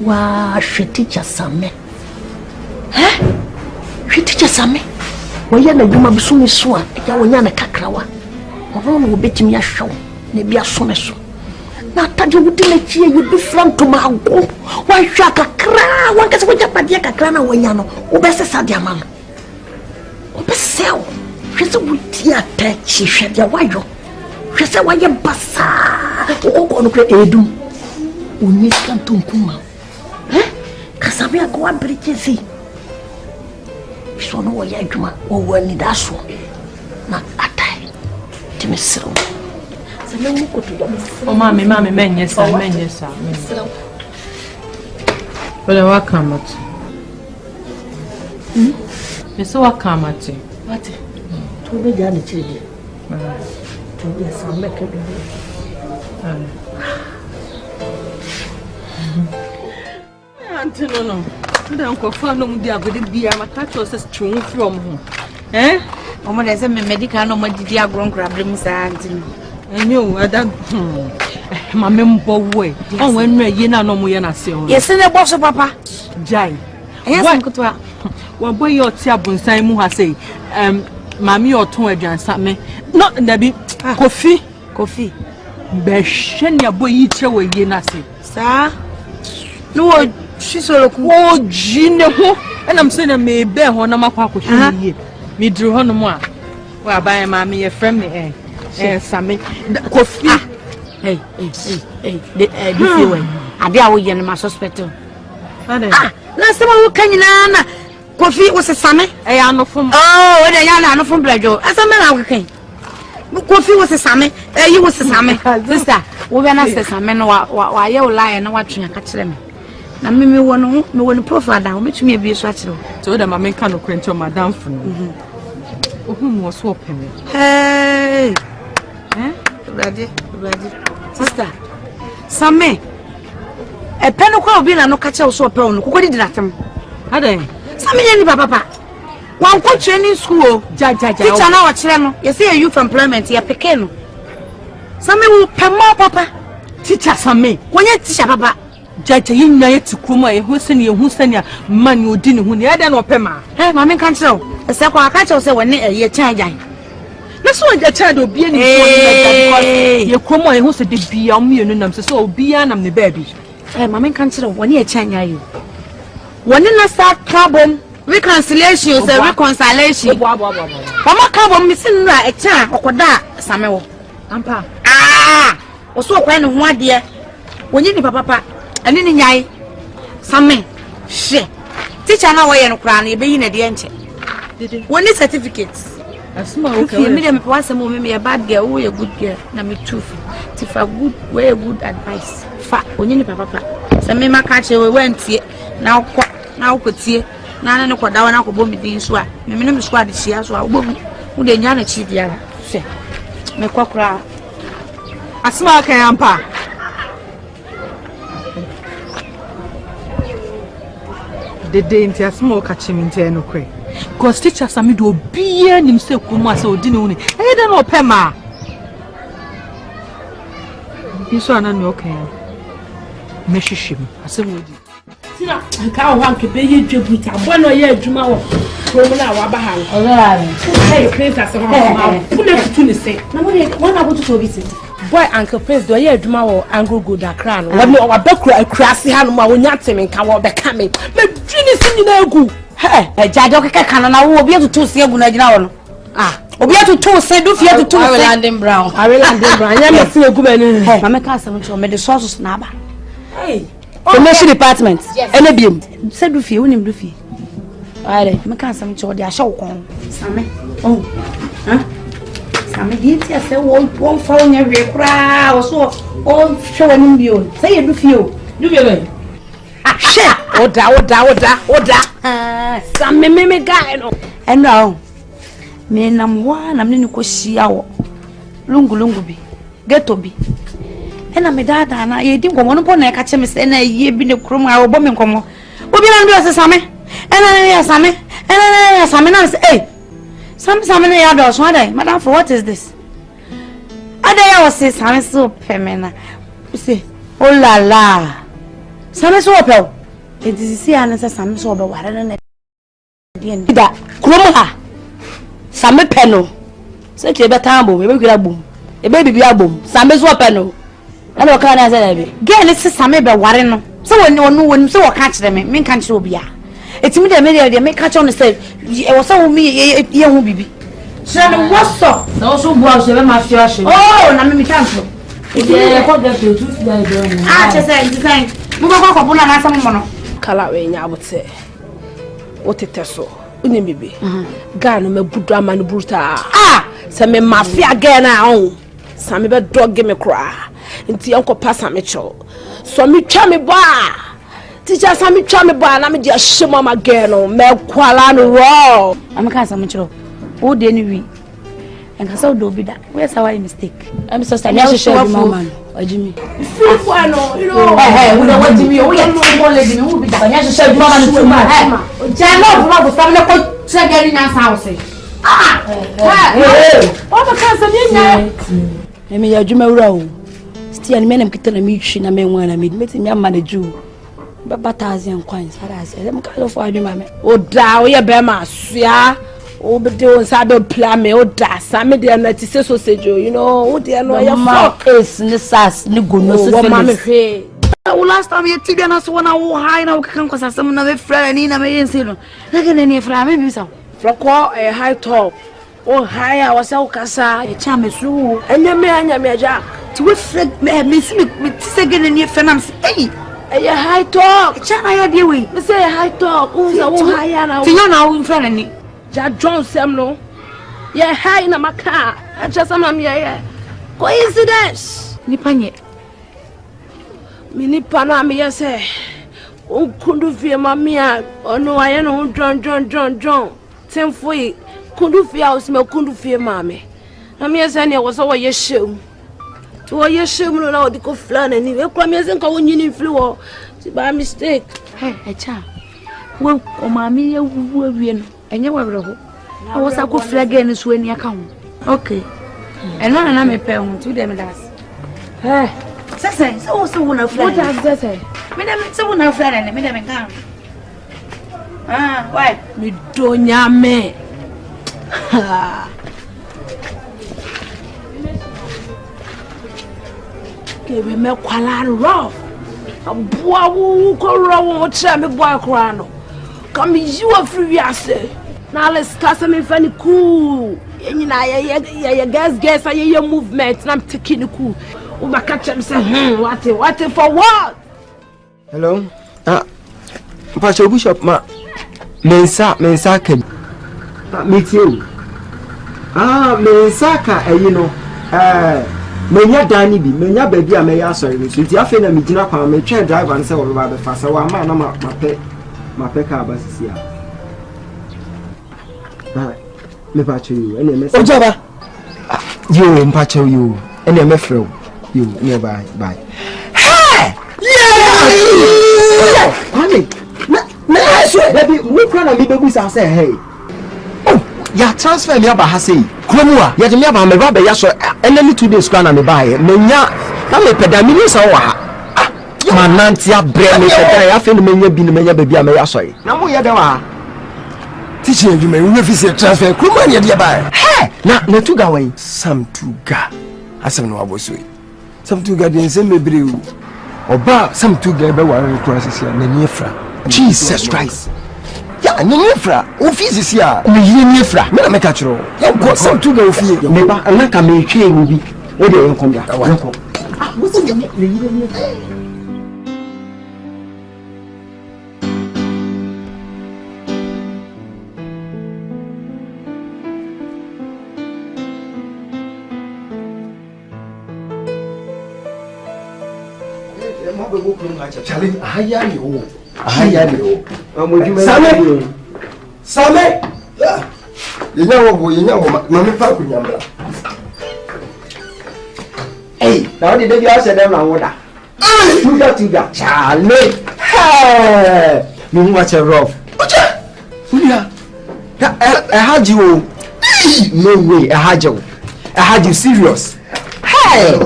wa hweticha same. Hweticha same. Wo ya na dwuma bisumi so a ya wonya na kakrawa. Wo no obetimi ahwew na bia so me so. Na tade wudi na chie ye bi franto ma go. Wa hwa kakra, wa kase ko japa de kakra na wonya no. Wo be sesa de ama no. Wo be sew. Hwese wudi atachi hwede wayo. Hwese waye basa. Wo ko no kre edum. Uni kanto nkuma. Kasabe akwa brikezi. So no wo ya adwuma wo wani da so. Na atai. Timesro. Sele wo ko to do. O mami menye sa. Wala wakamat. Eso wakamat. What? To be jani chiri. To be sa make do. Auntie no. Nda nko fa no mu di agode bia maka to se twun from ho. Omo de se me medical no madidi agronkra brem sa auntie no. Enyo ada mama mbo we. On we nu ayi na no mu ye na se ho. Yes ne boss papa. Jai. Yes nkotoa. Wa boy yo ti abonsan mu ha sei. Mami oton adwansa me. No na bi Kofi. Be hwenya boy yi che we ye na se. Sa no shisoloku wo jine ho enam se na me be ho na makwa akohwe ye me duru ho no mo a wa ban ma me ye frem me same Kofi hey do feel when ade a wo ye no ma suspect na sama wo kanyina na Kofi wo se same anofom we de ya na anofom blajo asame na wo kan Kofi wo se same yi wo se same sister wo be na se same no wa ye wo lie na wa twea ka kire me na me won profile da o metumi ebie so akire so da mama nka no kwento madam funu ohun wo so opeme ready sister same e peno kwa obi na no ka kire so opeme no kokodi dinatem adan same ye ni papa wan ko training school ja teacher na wa kire no ye say youth employment ye peke no same wo pema papa teacher same wonya teacher papa jaja yinya yeti kuma ehu sene mani odi ne hu ne ada na opema mama kan kire o se kwa ka kire o se woni ye chan jan na so ja cha do bia ni so ni ye kuma ehu se de bia omienu nam se obia nam ne baby mama kan kire o woni ye chan jan yo woni na sa problem reconciliation se reconciliation mama carbon mi sin ra e chan okoda same wo ampa o so kwa ne ho ade woni ni papa ani ni nyai same she teacher na wo ye no kra na be yi na de enche woni certificates asma okay me dem pawase mo me bad girl wo ye good girl na me truth tifa good way good advice fa woni ni papa se me maka che we wantie na ukotie na ne koda na kobo mi din so a me me squad chia so a wo wo de nya na chi dia she me kwakra asma okay ampa the day into a small catching in ten okay. Because teacher Sami do be nim se kuma so dinu ni. E da no pema. Biso ana no okay. Meshishim. Asem wodi. Tina ka ho anke be ye dwebuta. Bo no ye adwuma wo. Ko mu na wa ba ha. Alright. Hey, please as ha. Puna tutu ni se. Na mo ne wana go tutu obi se. Boy Uncle Prince do ye adwuma wo Anglo Good Accra no. Wa no wa bakura akurase ha no ma wonya temi nka wo be ka me. Me dwini se nyina egu. Jade okeke kana na wo obi atutu se egu na gina wo no. Obi atutu se do fie atutu se. Landing Brown. Ya me se egu be ni. Mama ka asem ncho me de sources na aba. Hey. Commercial department. Ene biem. Se do fie wonim do fie. Are me ka asem ncho de ahye wo kon. Same. Same di ti ase wo fa onya hwe kra wo so o hwe wonim bio. Se ye do fie o. Do fie be. Shit. Oda. Some me guy no. And now, me nam one, I'm in Koshia. Lungu be. Get to be. And I'm a dad, and I didn't go on upon a catch him, and I been a crum, I will bomb him come. What be on the summer? And I summer, and I summer, hey. Some adults, one day, madam, for what is this? A day I was say, I'm so femina. You say, oh la la. Some is open. It is see, and some so over what I didn't do that. Kroma. Some penno. Such a better boom, a baby boom. A baby boom. Some is open. I don't care as I be. Girl, it's a summer by Warren. So when you know when so catch them, men can't show be. It's me the media, they make catch on the stage. It was so me, young baby. So, what's up? Those who was the master. Oh, I'm me cancel. Ah, just saying. Move on, Puna, and some mono. Calaway, I would say. What it is so? Unimibi. Gan, me Buddha man bruta. Ah, some mafia again now. Some dog give me cry. Into Uncle Passa Mitchell. So me chummy bar. Teacher, some chummy bar, and I'm just shimmer my girl, me qualan raw. I'm a Nkansah Mitchell. Oh, Denny, and Nkansah do be that. Where's our mistake? I'm so sorry. I'm sure man. Or Jimmy. You know, hey, we don't want to be a lady who will be that. I should mama to my Jano, was coming up to getting us house. Ah, what the Nkansah? I mean, your Jimmy Row. Still, men am kitten a meeting, a man when I meet young man a Jew. But Batazian coins, I said, I'm kind of for you, mamma. Oh, down, ya bema, yeah. Oh, but they won't have a plan me, oh, that's I made the sausage, you know, oh, dear, no, your fuck is Nissas, no good, no, mamma. Last time you took us one hour high now, because some other friend in a million silver. Look at any friend, maybe some. Flocko, a high top. Oh, high, I was so cassa, a charm is true, and your man, your jack. To reflect Miss Second in your fanams. Hey, a high talk. China, dear way. Let's say a high talk. Who's a high now? You know, in front of me. Jack John Semno. Yeah, high in my car. I just am here. Coincidence. Nipanye. Mini Panama, yes, eh. Oh, couldn't feel mamma. Oh, no, I know John. 10 feet. Couldn't feel house, no, couldn't feel mammy. I'm yes, and I was over your shoe. To a year, she will know the go flan and you come as and you flew by mistake. Hey, a child. Well, oh, mammy, you will win, and you were. I was a good flag again when you come. Okay. And now I'm a parent to them. Hey, Sasa, so one of flag. What does that say? Madam, so one of flag and Madam come. Ah, why? Me don't yame. Ha. Give me qualan raw. A boy who raw what shall me boy crano. Come you a free assay. Now let's cast me funny cool. And you know, guess I hear movement and I'm taking the cool. Oh, my catch him say, what for what? Hello? Pastor Bishop, Mensa can meet you. Mensaka, you know, Menya Danny be, Menya baby, I may answer you. If you have a meeting, I may try drive and say about the fast. So I'm my pecker bus here. Me patch you, and you, you, patch you, and you, Mefro, you nearby. Bye. Hey! Yeah! Honey, baby, we can't be babies. I say, hey. Ya transfer me aba ha sei kromua ya de me aba me ba ya so enemy 2 days kwana me ba ye menya na me peda me ni so wa ha mananti abre me peda ya fe no menya bi no menya ba bi a me ya so ye na mo ye de wa teacher you me we fi say transfer kromua ne de ba he na tuga wan sam tuga asem no aboso yi sam tuga de nsem mebre u oba sam tuga be wa cross sia na ni fra Jesus Christ. Ya nyefra office ya me yire nyefra me na me ka kiro ya go some to go ofie me ba na ka me twe mu bi o de enkom ya enkom wo se me yire nyefra Charlie, Same. You know, Mammy Paku Yamba. Hey, now the baby answer them and water. You got to that, Charlie. Hey, you watch a rough. Yeah, I had you. No way, I had you serious. Hey,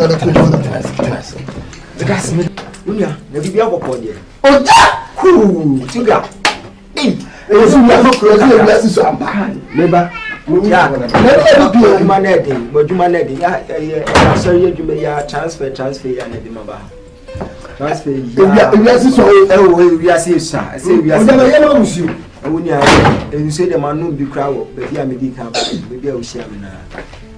that's me. Unya, the baby have a body. Oh, that cool. Tinga. Hey. Esu ya no cross you bless so am. Neighbor. Yeah. Never be o manade. Moduma nade. Ya sorry adwuma ya transfer ya na bi maba. Transfer ya. We so we are say sir. Say we are. Oda ya na musu. Awuni ya. You say the man no bi kra wo. Baby amedi ka ba. Baby a wo share me na.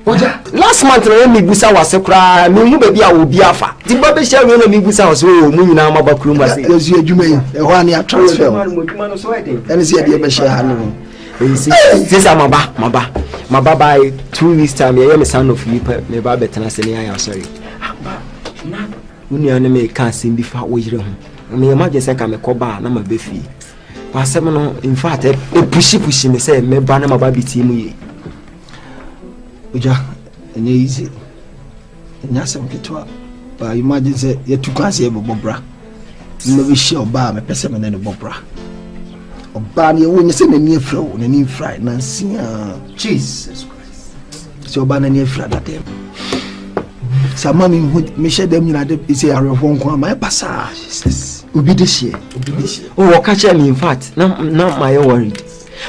Oja, last month na me busa wase kra, me hu baby a wo bi afa. Ti ba be share we na me busa wase o mu nyina ma ba kru ma say. Esu adwuma yi. E ho ani a transfer. Moduma no so e dey. Ene say e dey be share ha no. This maba by 2 weeks time ye me son of you me ba betena se ne ya sorry. Na uni ane me kan sim bi fa wo yire ho. Me imagine say ka me ko ba na ma be fi. Wa se me no in fact e push me say me ba na ma ba biti mu ye. Uja, enye easy. Enya sem ketwa. Ba imagine say ye tu kwanse ye bobra. Me be share ba me pese me na ne bobra. Oba ne wo nyese na ni afra wo na ni fry na nsia. Jesus Christ. So oba na ni afra that dem. Sama me share dem nyina de say arefo nko ama e pasa. Jesus. Obi de share. Oh, wo catch me in fact. Na my worried.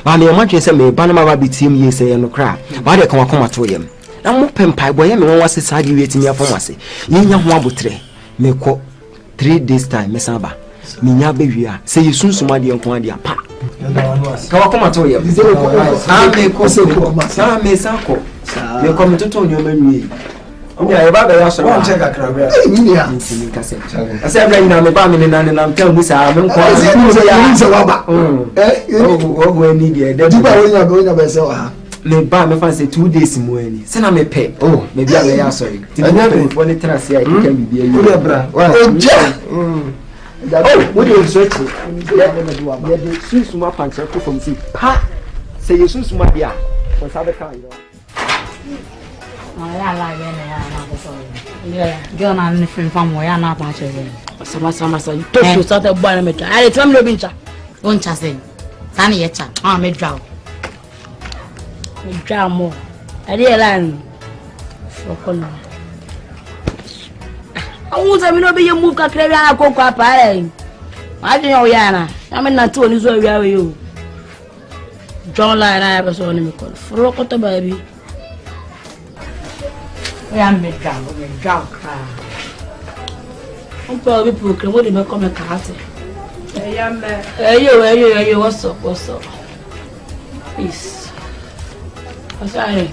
Ba me imagine say me ba na ma ba bitim ye say no kra. Ba de kan akoma to yem. Na mo pempai boy me won wase sade wi etimi afom ase. Yenya ho abotre. Me ko 3 days time me saba. Me nya be wi a say yesunsuma de nko ade apa. Kawa koma to yem. Me ko se ko. Me sako. Me ko mtoto nyoma nwi. Onya e ba ba ya so. Won check akra bra. Nya. Nkase. Ase bra ina me ba me na nka mu sa me nko. Ase se waba. Oh, ni de. Duba wonya be se wa ha. Me ba me fan say 2 days mu ani. Se na me pe. Oh, me bia be ya sorry. Ti me pe for the trust ya can be bia you. Bra. Oja. Oh, what do you search? Yeah, the susuma punch from see. Pa. Say you susuma dia. For sabe ka you know. Ya la ya na so. Yeah, girl na ni friend fam wo ya na pa che. Sama you talk to start boy na me. I tell me no bincha. Oncha say. Sani ye cha. Ah me draw. Me draw mo. I dey land. For kono. Awuza mi no be ye move ka kre na ko kwa pa eh. Ma je yo ya na. Na me na to ni so wi awe yo. John la na be so ni me ko. Fro ko to baby. Ya me draw. On peut be pour que mo de me comme carte. Ya me. Yo, what's up? Peace. Asare.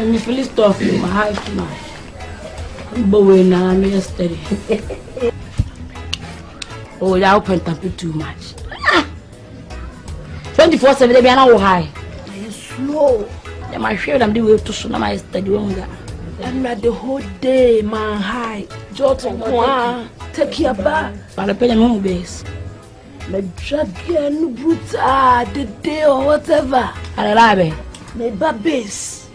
Me feel stuff in my heart now. But when I'm yesterday. Oh, you open up too much. 24/7 they be now high. I slow. Them I share them the way to so na my study longer. I'm not the whole day man high. Jotting one take your back. But I pay them home base. Me dragon bruta the day or whatever. Alabe. Me babes.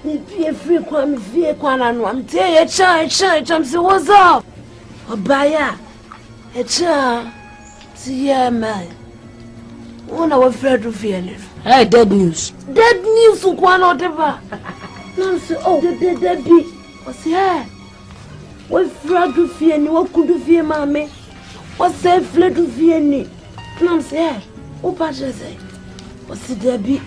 Me vie free kwa no. I'm tell you cha I'm say what's up? Obaya. See ya man. Una wa Fred Rufiani. Hey, dead news. Dead news kwa no whatever. No say oh the be. O say hey. Wa Fred Rufiani wa kudu fie mame. Wa say Fred Rufiani. No say hey. O pa say. O say there be.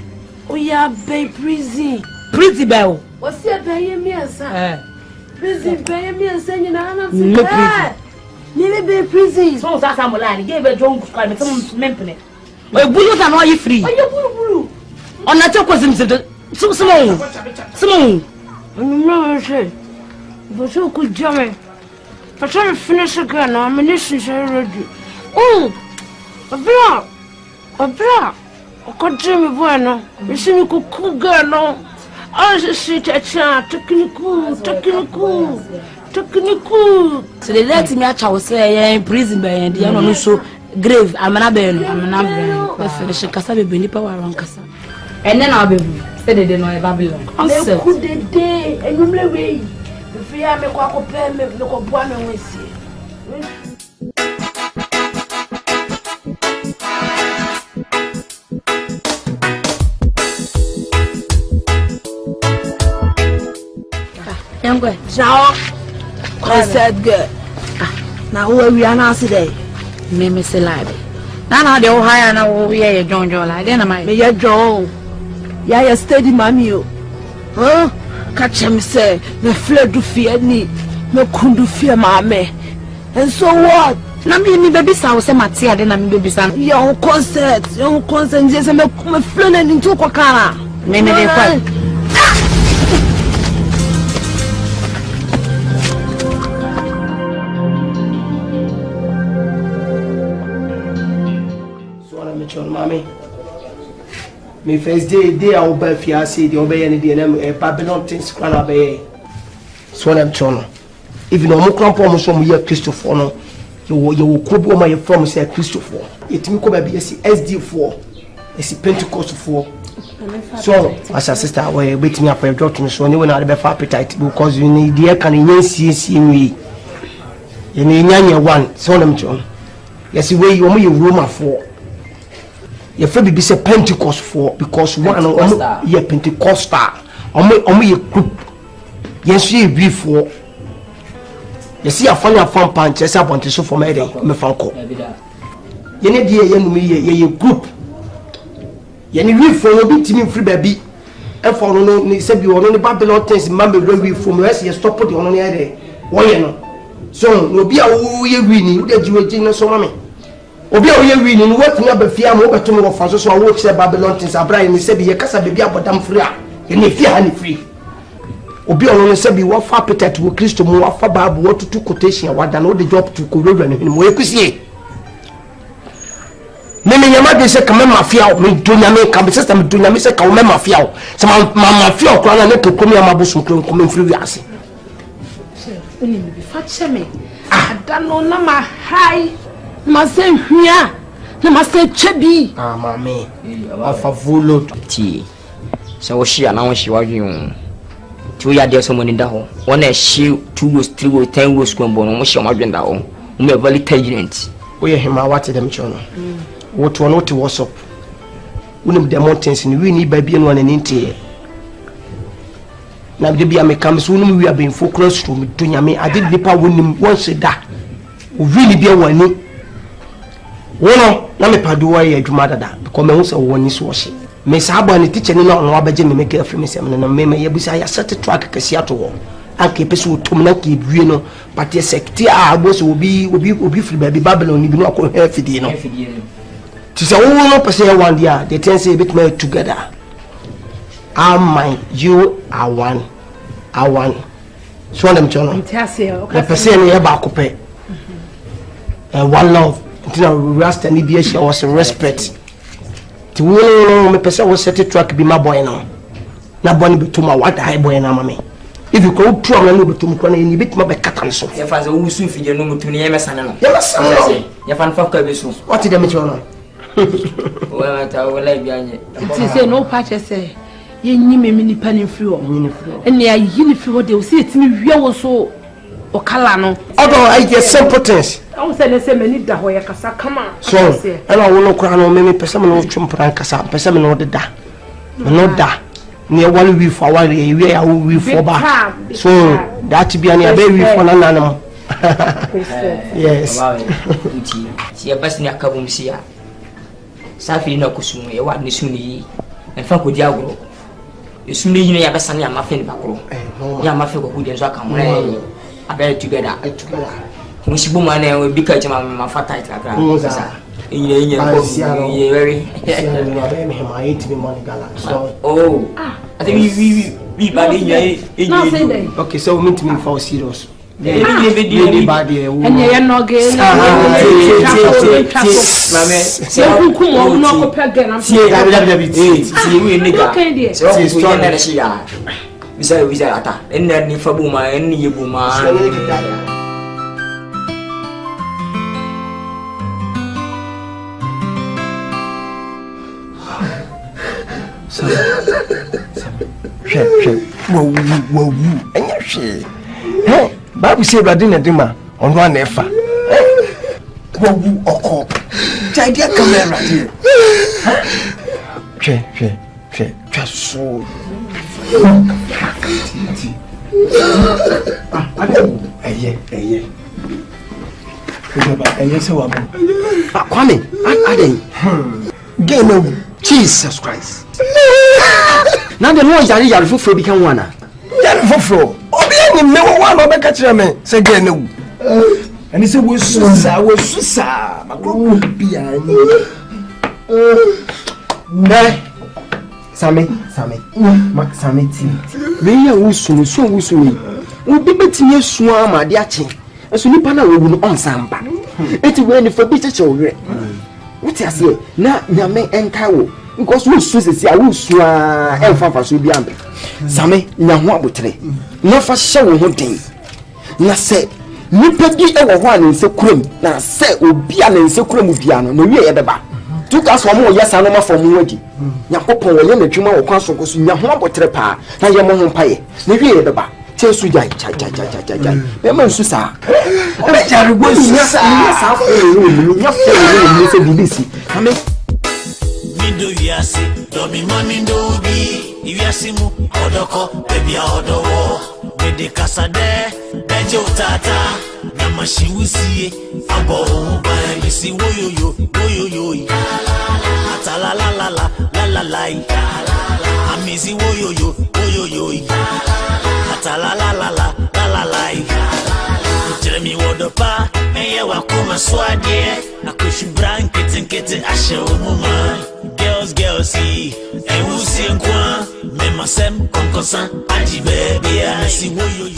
O ya be prison. Pretty bell. O say be me ansa. Prison be me ansa nyina na say. Me be prison. So sa molani give a drunk call me some mempene. We bulu ta no you free. Oh you bulu. On na take kwazim Simon. No say. But so could jam. But try to finish again. Ammunition is ready. Oh. A bra. O ko jam boy no. You see me cook girl no. Oh, she technical. So they let me at our say in prison by and the other so grave. I'm not being. Finish a Kasa be power around Kasa. And then I'll be said they know Babylon. Also, good day, and you may wait. If you have a Kwaku Manu, look up one and we see. Young boy, Now, I said good. Now, who are we are now today? name is Elibe. Now the Ohio now we are John like then I May you John. Yeah, steady, mammy. Huh? Catch him say, the flood to fear me, no kundu fear mammy. And so what? na me baby sa say Matilda then na baby sa Your concert, just make me flood into Kokara. me dey kwa. Mommy, my first day I will buy fiancé, the obey any DNA, Babylon things can obey. So I'm trying. If you know more cramp from your Christopher, you will cope my from say Christopher. It will come be SD4, it's Pentecost 4. So, as a sister, we're waiting up for your doctor, so you will not have appetite because you need the can see me. You need one, so I'm trying. Yes, you will you room for. Your friend be say Pentecost 4 because one yeah Pentecostal. Your group. Yes, you be for. You see a funny fan punch. Yes, I want to show for me. Me fanko. You need your group. You need for you be team free baby. And for no ni say be on the Babylon things. Mamma we from us. You stop put on there. Why you know? So no be a who you winning. That you waiting so mommy. Obi a we win no watumi abafia ma obetum wo fanso so wo kire Babylon things abrai ni se bi ye kasa bebi abodam free a ye ne fia ha ne free obi ono ne se bi wo fa appetite wo Kristo mu wo fa Bible wo tutu quotation wada no de job to ko rewra ne mo ekusie me nyama de se kama mafia o me dunya me ka sister me dunya me se ka o me mafia o se ma mafia o kra na ne kokomi amabosom kro komi free wi ase Oni me fa cheme adano na ma high Mase hia na mase chebi mame afa volo ti so wo shia na wo shi wadwen ti wo ya de so mo ni da ho wo na shi 2 rows 3 rows 10 rows ko mbo no mo shi wadwen da ho mo me very intelligent wo ye hima wate dem chono wo to no ti WhatsApp unim the mountains ni wi ni ba bi no na ni ntie na de bia me kam so unim wi aben focus to me to nyame ade nipa wonim won se da wo wi ni bia wani wono na me paduwa ye adwuma dada because me hu se woni so hye me saaba ne teacher ni na ono abaje me make afri me se me na me ye busa ya set track kesi ato ho anke pese wo tom na ke bue no patie sector a agbo so obi free baby Babylon ni bi no akọ hefidi no ti se wo no pese ya one dia they ten say bit me together you are one so them chono okay pese ne ya ba akopɛ one love Rasta ni be she was respect. Ti wo me pese wo set track be my boy now. Na boy ni betuma what high boy na mama. If you go through na no betum ko na ni betima be katan so. Ya fa wo su fi je no mutum ni yemesane no. Yemesane. Ya fa nfa ka be so. What did me chono? Wa ta wo lai bi anye. Ti say no patch say ye nyi me nipa ni free wo. Ene ya yi ni free wo de o se etimi wiye wo so o kala no. Although I get simple things. I was saying, "Many da hoya kasa come on." So, and I will not cry no me person no chumpran kasa, person no de da. No da. Near one we for one we are we for ba. So, that be an baby for nanam. Yes. Si ya basi ni akabum sia. Safi na kusumu ye wa ni suni. Enfa ko diagro. Esuni yine ya basa ni amafe ni bakro. Ya amafe ko kudi enso akamu na abe together. Musibu mane we bika chama mafata itakra sasa enye ko ye very oh I think we bad enye okay so we mean to me for serious Lady body. And you're not getting Kumawood no again. I'm saying Bible say Radina Dima on one nefa. Oko. Idea camera here. Just so. Jesus Christ. Now the Lord Jari for become one. For Obi me one no be catch me say get no. And he say we susa makro bia ni. Sami mak Sami ti. Me ya wusu so wo bi betime suo amade ache. Eso nipa na wo no onsamba. Eti we ni fa bi cheche wo. What you say? Na nyame enka wo because we so sesi a we so a emfa so bi ambe. Same nya ho abotre. Na fa hye wo ho den. Na se nipa bi e wo ho an nse kuram na se obi an nse kuram bia no na wie ye beba. Tuka so mo yesa no ma fom wadi. Yakopon wo ye na twuma wo kwa so ko so nya ho abotre pa na ye mo ho paye. Na wie ye beba. Chesu jai cha. Be man su sa. O be jare go su sa. Sa fo nya fo ni se bibisi. Ame Mindo yasi, domi mamindo bi. Iwiasi mu odoko, baby odowo. Bede kasade, beje utata. Na mashiwusi, abo umba misi woyoyo. Atala la. Amizi woyoyo. Atala la. Jeremy wodopa, eye wakuma swade. Akushi brankete ashe umuma. Girls see, and we'll see Nkwa. Me masem Nkansah, aji baby, I see woyo.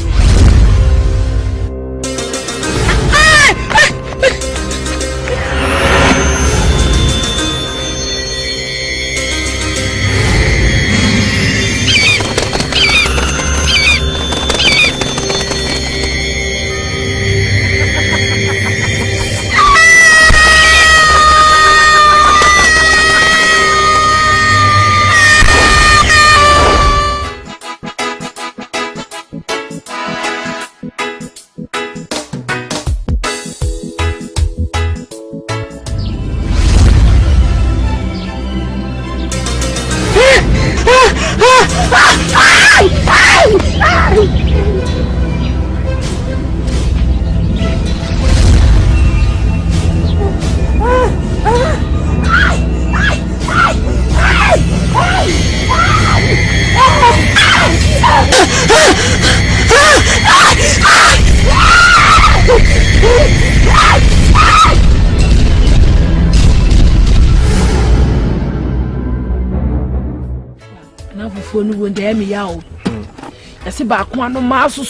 Ese ba ko anu maso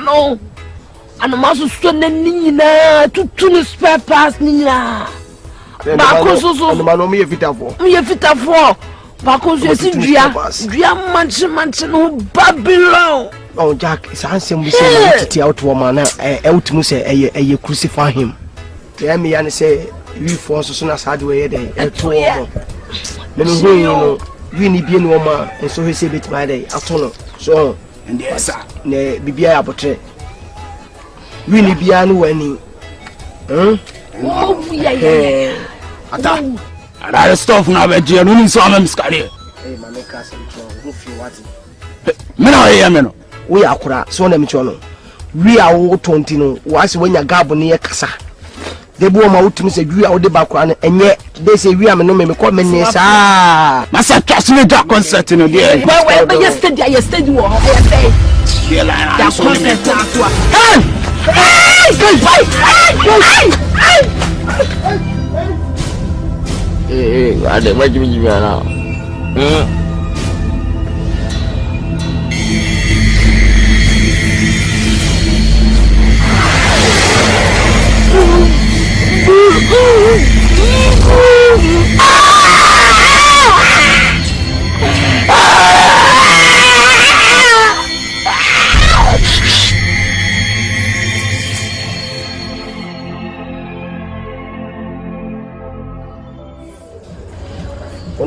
no. Anu maso so na nyina tutu no spare parts nyina. Ba ko so anu ma no me fitafo. Me fitafo. Ba ko so esi dua manche no Babylon. Oh Jack, it's ansem we say titi out wo man na ultimu say eye crucify him. Tell me and say we force so na sad we dey eto wo. Me no hu no. We ni bi no ma so he say bit my day atono. So and yes ne bibia abotre we ni bia no wani oh yeah ata ada stuff na be je no ni so am skare ma make us who feel what me na ye me no we akura so na me cho no we a wo 20 no wase wanya gab ne ye kasa de bo ma wutumi se we a wo de ba kura no enye de se we am no me ko me ne sa masa trust me that concert no there well but yesterday wo I say that concert hey ada macam ana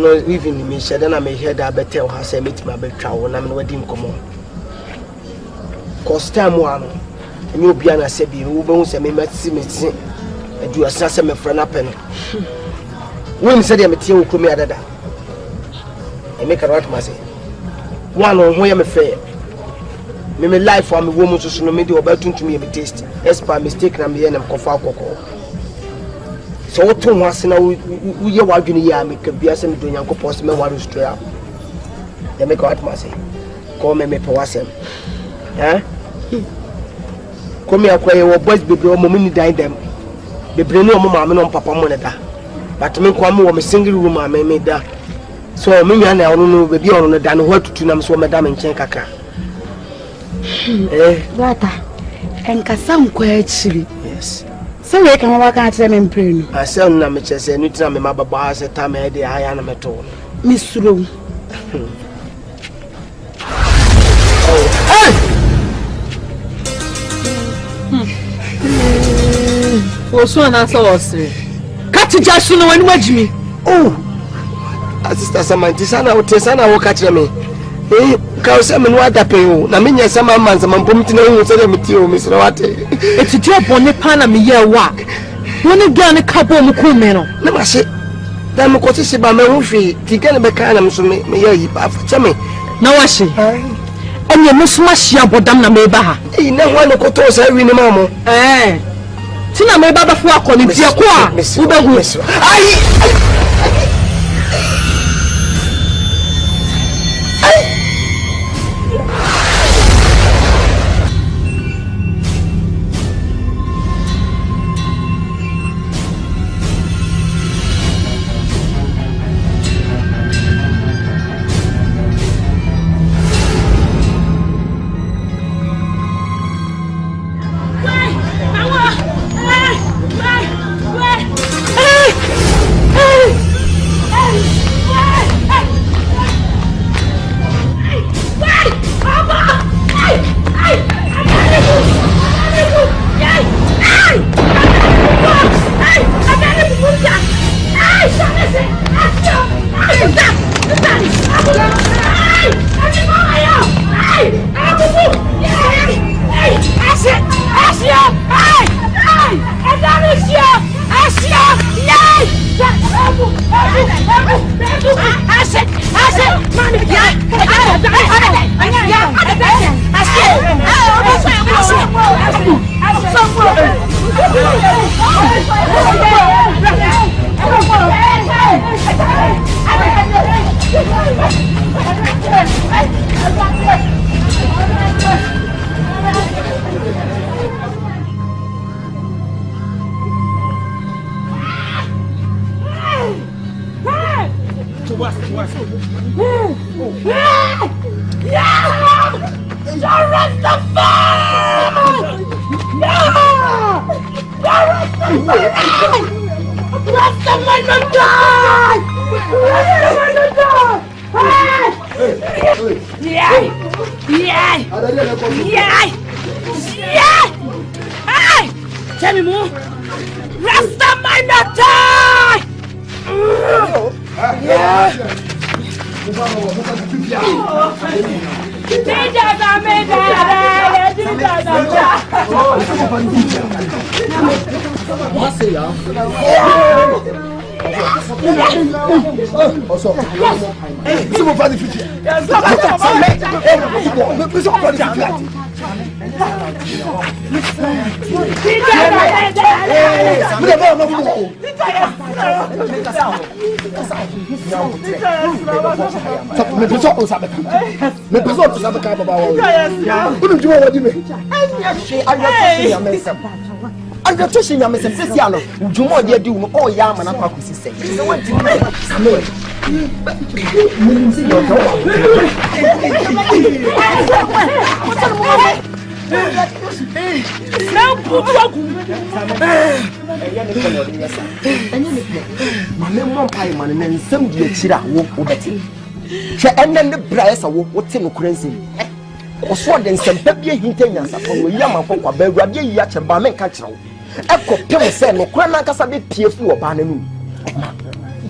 no even me share then I may hear that better how say meet my better when I'm wedding come on. Cause time one and you be an asebi who bones and me see and you assassin me friend up and when said I'm a tea who come here that I make a right myself. One on where I'm fair. Me life for me woman so no media about to me taste. As by mistake na me and I'm cofa koko. So what to once na we ye wadwene ya me ka bia se me do Nyankopon se me ware straight up. They make right myself. Call me per wasem. Come here kwa your boys be bro mo ni dan dem. Be bre no mo ma me no papa mo da. But me kwa mo me single room ma me da. So me nya na ono no be bi ono no da no ho tutu na me so me da me nchen kakra. Brother, Nkansah nkwa achiri. Yes. So we can work at them in prayer. I say na me chese nu tina me mababa se ta me de aya na meto. Misro. Oso na so osire. Kati jasu no wani majimi. Oh. Sister Samantha sana utesana wakati me. Ka se me no adape o na me nya sama manza mampomti na hu se de meti o misro wate. Etiti obone pa na me ye wa. Woni gya ne kabo mu ko me no. Na ma se. Da me ko se ba me hu hwe. Tika ne be ka na me so me ye yi ba fa me. Na wa hye. Enye musuma hia bodam na me ba ha. Na ho ne ko to sa wi ni ma mo. Tina me baba fu akoni tie ko a wo be hu. Ai.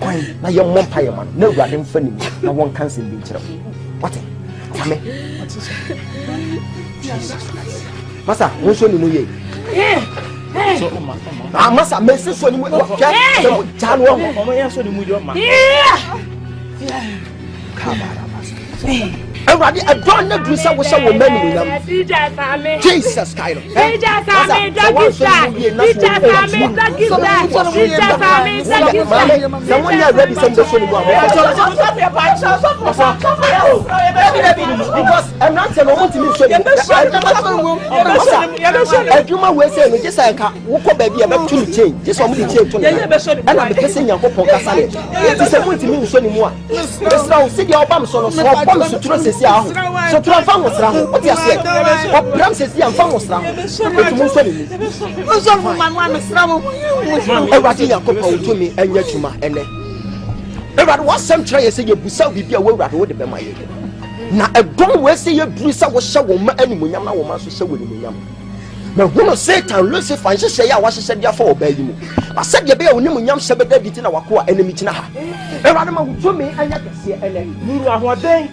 kwan na ye mompa ye man na awurade mfa nim na won Nkansah bi nkyerɛ what ame masa won so ni mu ye masa mesi so ni mu jalo mo ya so ni mu jo ma kabara masa everybody adon na do say wo say wo mani nam Jesus kind of teacher same someone here ready send the phone because I'm not saying I want to miss you aduma we say no just like wo ko ba bia ba tumi change just so mo di change to na and I'm person yankopon kasa le it is a want to miss so ni mu a resra o se dia obam so no so obam so tro sesi aho so tro fa mo sra ho what you say obram sesi am fa mo sra ho it mo so ni mo so mo man wa sra mo e wa ti yankopon to mi anya tuma ene e wa what some try say ye busa bibia wo wrade wo de be ma ye na edon we say ye buru sa wo hye wo ma animunyam na wo ma so hye wo animunyam na huno Satan Lucifer hye ya wa hye dia fa oba yi mu ba se de be ya animunyam hye be David na wako a enemi kina ha e wrade ma wo me anya kese ene nuru ahoden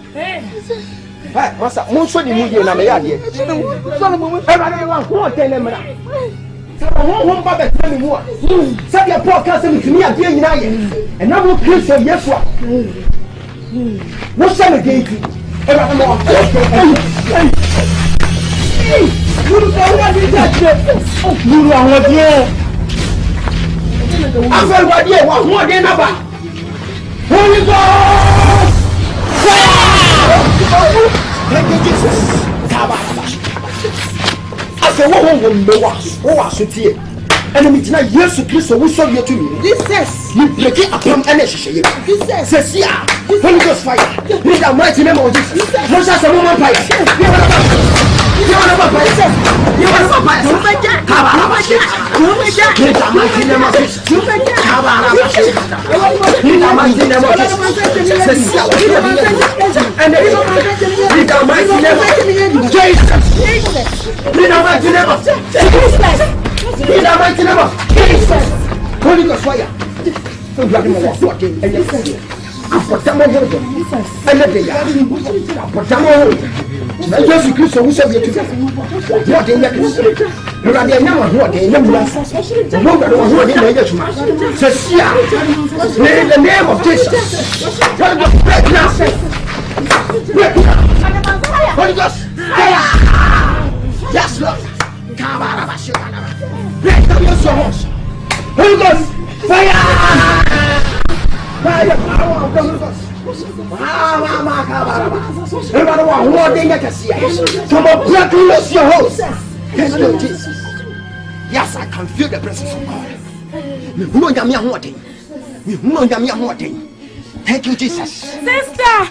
ha masa mo so ni mu ye na me ya de so ni mu e wrade wa ho ten na mra wọ́n bá bẹ̀ tẹ́lẹ̀ mu a sẹ́bi ẹ̀pọ̀ ká sẹ́mi tùmí àbí ẹ̀yìn náà yẹ ẹ̀nà mo kiri sọ yẹ́sù a wọ́n sẹ́mi dé ibi ẹ̀rọ àti mọ́ lulu àwọn díẹ̀ afẹ́rùwá díẹ̀ wà fún ọdẹ náà bá wọ́n ní bọ́ thank you Jesus afẹ́ wọ́n mẹ́wàá wọ́n wà so tiẹ̀ ẹni mi gyina Yesu Kristo wosɔ wie to mi Jesus ni breki apam ɛna hyehyɛ yɛ Jesus sɛsi a Holy Ghost fire in the mighty name of Jesus mo hyɛ sɛ mo ma mpa yɛ you want to buy yourself? You want to buy yourself? In the mighty name of Jesus. In the mighty name of Jesus. And in the mighty name of Jesus. In the mighty name of Jesus. In the mighty name of Jesus. Holy Ghost fire. Jesus Christ who said you to what in your Rabbi Nama, what in your blood, in the name of Jesus. Holy Ghost, yes, Lord. Break down your souls. Holy Ghost, fire! By the power of the Holy Ghost. Everybody want more than you can see. Come on, break loose your host. Yes, Lord Jesus. Yes, I can feel the presence of God. Thank you, Jesus. Sister.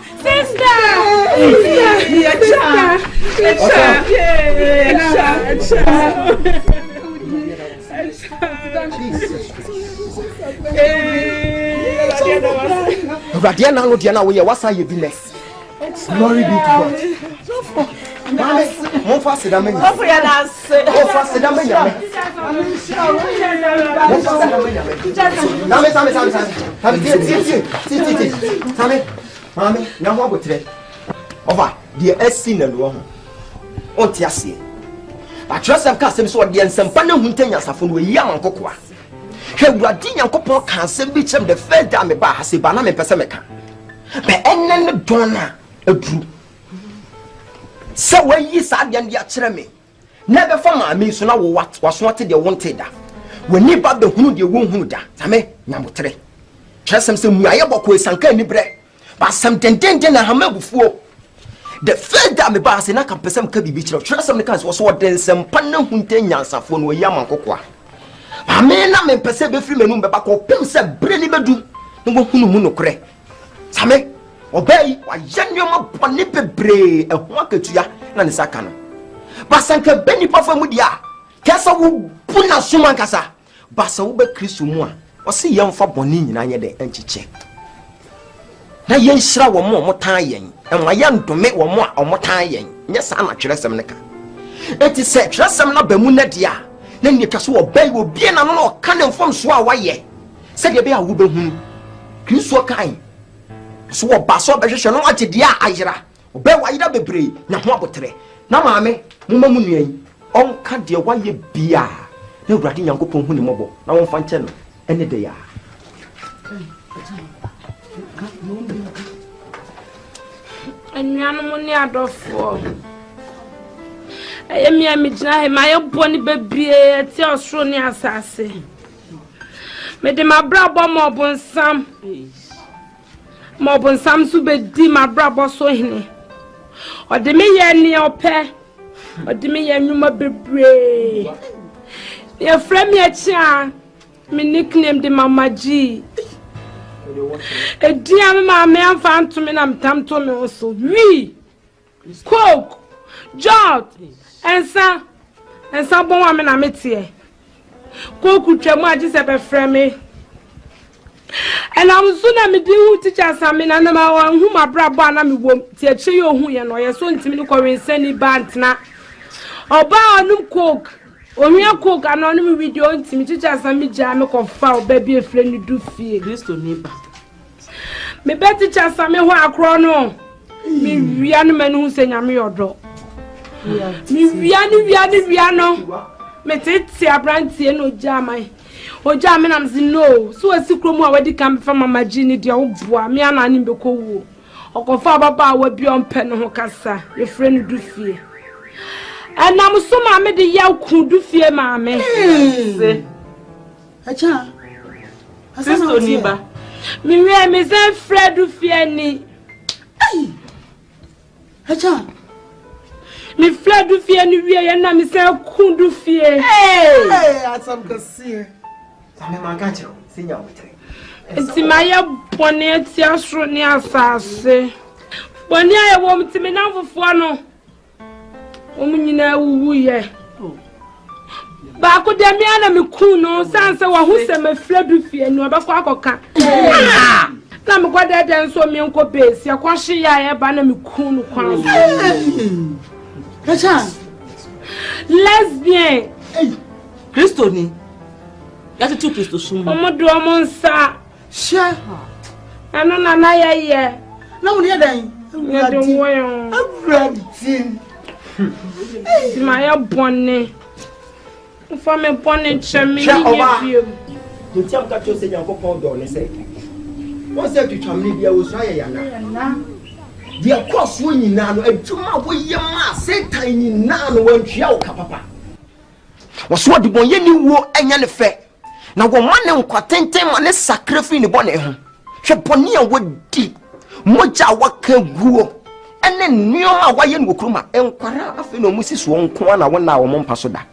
Radiana no Diana we what's you be next. Glory be to God. Mo fa se da me. O fa ya se da me ya. Same. Mami, na ho abotre. Over the SC na no ho. On ti ase. Ba trust am ka se so de nsempa na huntanya safo no yi amankokoa. Hewurade Nyankopon ka asem bi kyem the first time me ba ha se ba na me pese me ka be enen ne don na aduru se wayi sa de ande a kyere me na be fa ma me so na wo wat waso ate de wonte da wani ba be hunu de wo hunu da same nyamotere kyesem se mu aye boko esanka ni bre ba sam dendenden na hamabufuo the first time me ba se na ka pese me ka bibi kyere kyesem ne kan so den sem pa na hunte nyansafo no yi amankokoa amena me pese be free menum be ba ko pem se bre ni bedu no go hunu mu no kre same obey wa yanyo boni bebre eho akatua na ne saka no basanka beni pa fa mu dia kesa wo buna suma nkasa basa wo be Kristo mu a o se yemfa boni nyina nye de anchiche na yenhira wo mo tan yen enwa ya ndome wo mo a omotan yen nye sa na tweresem ne ka eti se tweresem na ba mu na dia na ni twa so obey wo bie na no ka ne mfom so a waye se de be a wo be hunu Kristo kan so wo ba so be hwehwe no agye dia ayira obe wa ayira bebre na ho abotre na maame mumma mu nuan onka de waye bia na Awurade Nyankopɔn hu ne mɔbɔ na won fa nche no ene de ya Anuanom ne adɔfo ayemi amigina he maye boni bebie ti osoro ne asase me de mabrabo mobonsam su be di mabrabo so hene o de me ye ne opɛ o de me ye nwuma bebre ye frame ye chia me nickname de Mama G edia me ma me amfa ntome na mtam to me so wi coke jot ensa bon wa me na metie coke twam agi se be frame and I'm soon na me di hu teacher sami na na ma hu mabrabo na me wom tie che ye hu ye no ye so ntimi ni ko wensani bant na oba onum coke onwia coke anonum video ntimi teacher sami ja me ko fa oba bi efre ni du fie Kristo nipa me be teacher sami ho akro no me wia no manu hu se nyame yodo me wia no me tete abrantie no jamai oja me nam si no so asikromu a wadi kam fa Mama G ni dia oboa me ana ni mbeko wo okofa baba wa bi ompe no ho kasa e fre no du fie anam so ma me de ya ku du fie ma me se acha Kristo ni ba mi we me se fre du fie ni ai acha mi fre du fie ni wie ye na me se ku du fie asam kasi Same mangache sinya wotre Enti maye bone ti asro ni asase bone aye wo mtimi na fofo no omunyina wuwu ye ba ko de mi ana me ku no sanse wa hu se me fredu fie no ba ko akoka na me ko de nso mi nko base ya ko hye ya ye ba na me ku no kwan acha lesbian Kristo ni yati tu Kristo sumo omodo omonsa she ano na ye na woni yadan ya de woyon Awurade ti ma ya bone fa me bone chemi ni bio ntiam ka cho se Nyankopɔn do ne se won se twitwamne bia wo so aye yana dia cross wo nyina no adwuma wo yema Satan nyina no wantwia wo kapapa wo so de bon ye ni wo anya ne fe na wo ma ne nkwatenten ma ne sacrifice ni bone ho hwe bone a wodi moja waka guo ene nneoma waye no kuruma enkwara afi no musi so nko na wona wo mpa so da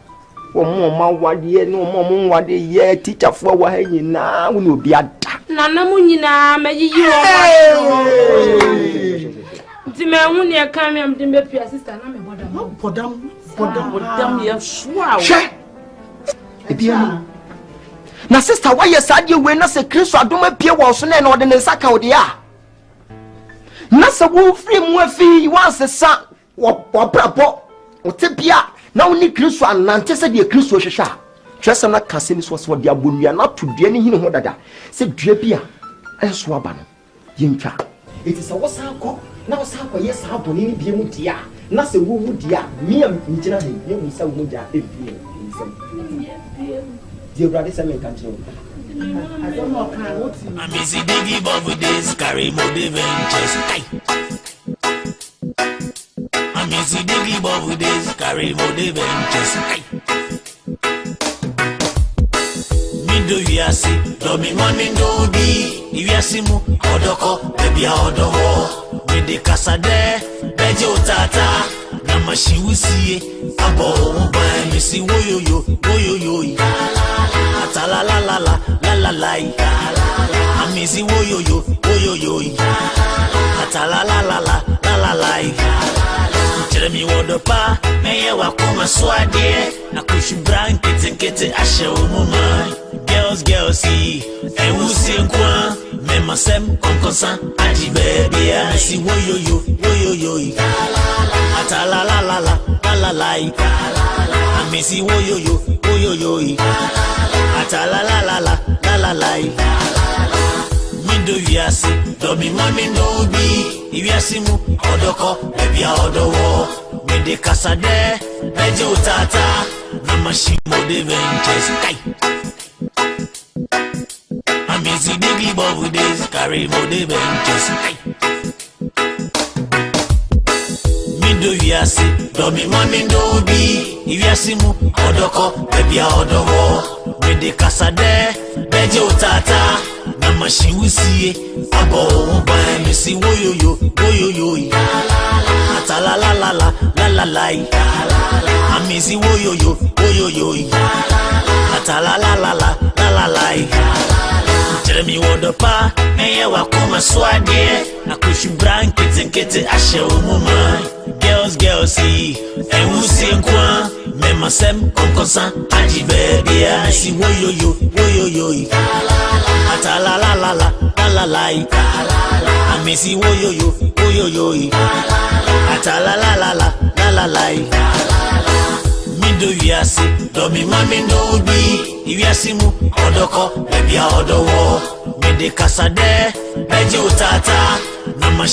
wo mo ma wade no mo wade ye teacher fo wa ha nyina wo no obi ada na na mu nyina mayiyi wo Dime hu ne ka me am de be pia sister na me bodam ye swa hwe ebia na sister why yes adie we na se Kristo adoma pie wo so na ode ne nsaka ode a na se wo free mu afi wanse sa wo brabo wo te bia na wo ni Kristo anante se de Kristo hwehwa twese na kase ni so de abonua na to dua ni hine ho dada se dua bia eso aba no yintwa eti se wo sa akọ na wo sa akọ yes aboni ni bia mu dia na se wo wu dia mi am ntina he ye mu sa wo ja ebie Dear brother, say me can't you? I don't know can what you I'm busy diggy bubble days, carry more adventures. I'm busy diggy bubble days, carry more adventures. MEDO WIASE, Domi Mani no be. WIASE mu odoko, baby odowo. Mede kasade, bejo tata. Namashi wusie, abo mba misi woyoyo, woyoyo. La la la la la la la Amizi woyoyo woyoyo Ata la la la la la la la Jeremy wodopa Meye wakuma swade Na kushu brankete kete ashe umuma Girls see Ewusi nkwa Mema sem konkonsan Aji baby Amisi woyoyo woyoyo Ata la la la la la la Amisi woyoyo woyoyo Ata la la la la la la la do wiase domi mami no bi wiase mu odoko ebi odowo me de kasade beje utata na mashimo de ventures kai amezi de bi bovu days carry mo de ventures kai me do wiase domi mami no bi wiase mu odoko ebi odowo me de kasade beje utata na mashiwusie abo ba me si woyoyo la la la la amizi woyoyo la la Jeremy wodopa eye wakoma swade akushu brankete nkete ashe umuma girls see ewusi nkwa memasem Nkansah aji baby si woyoyo la amisi woyoyo la mido wiase domi mami no bi wiase mu odoko ebi odowo me de kasade beje utata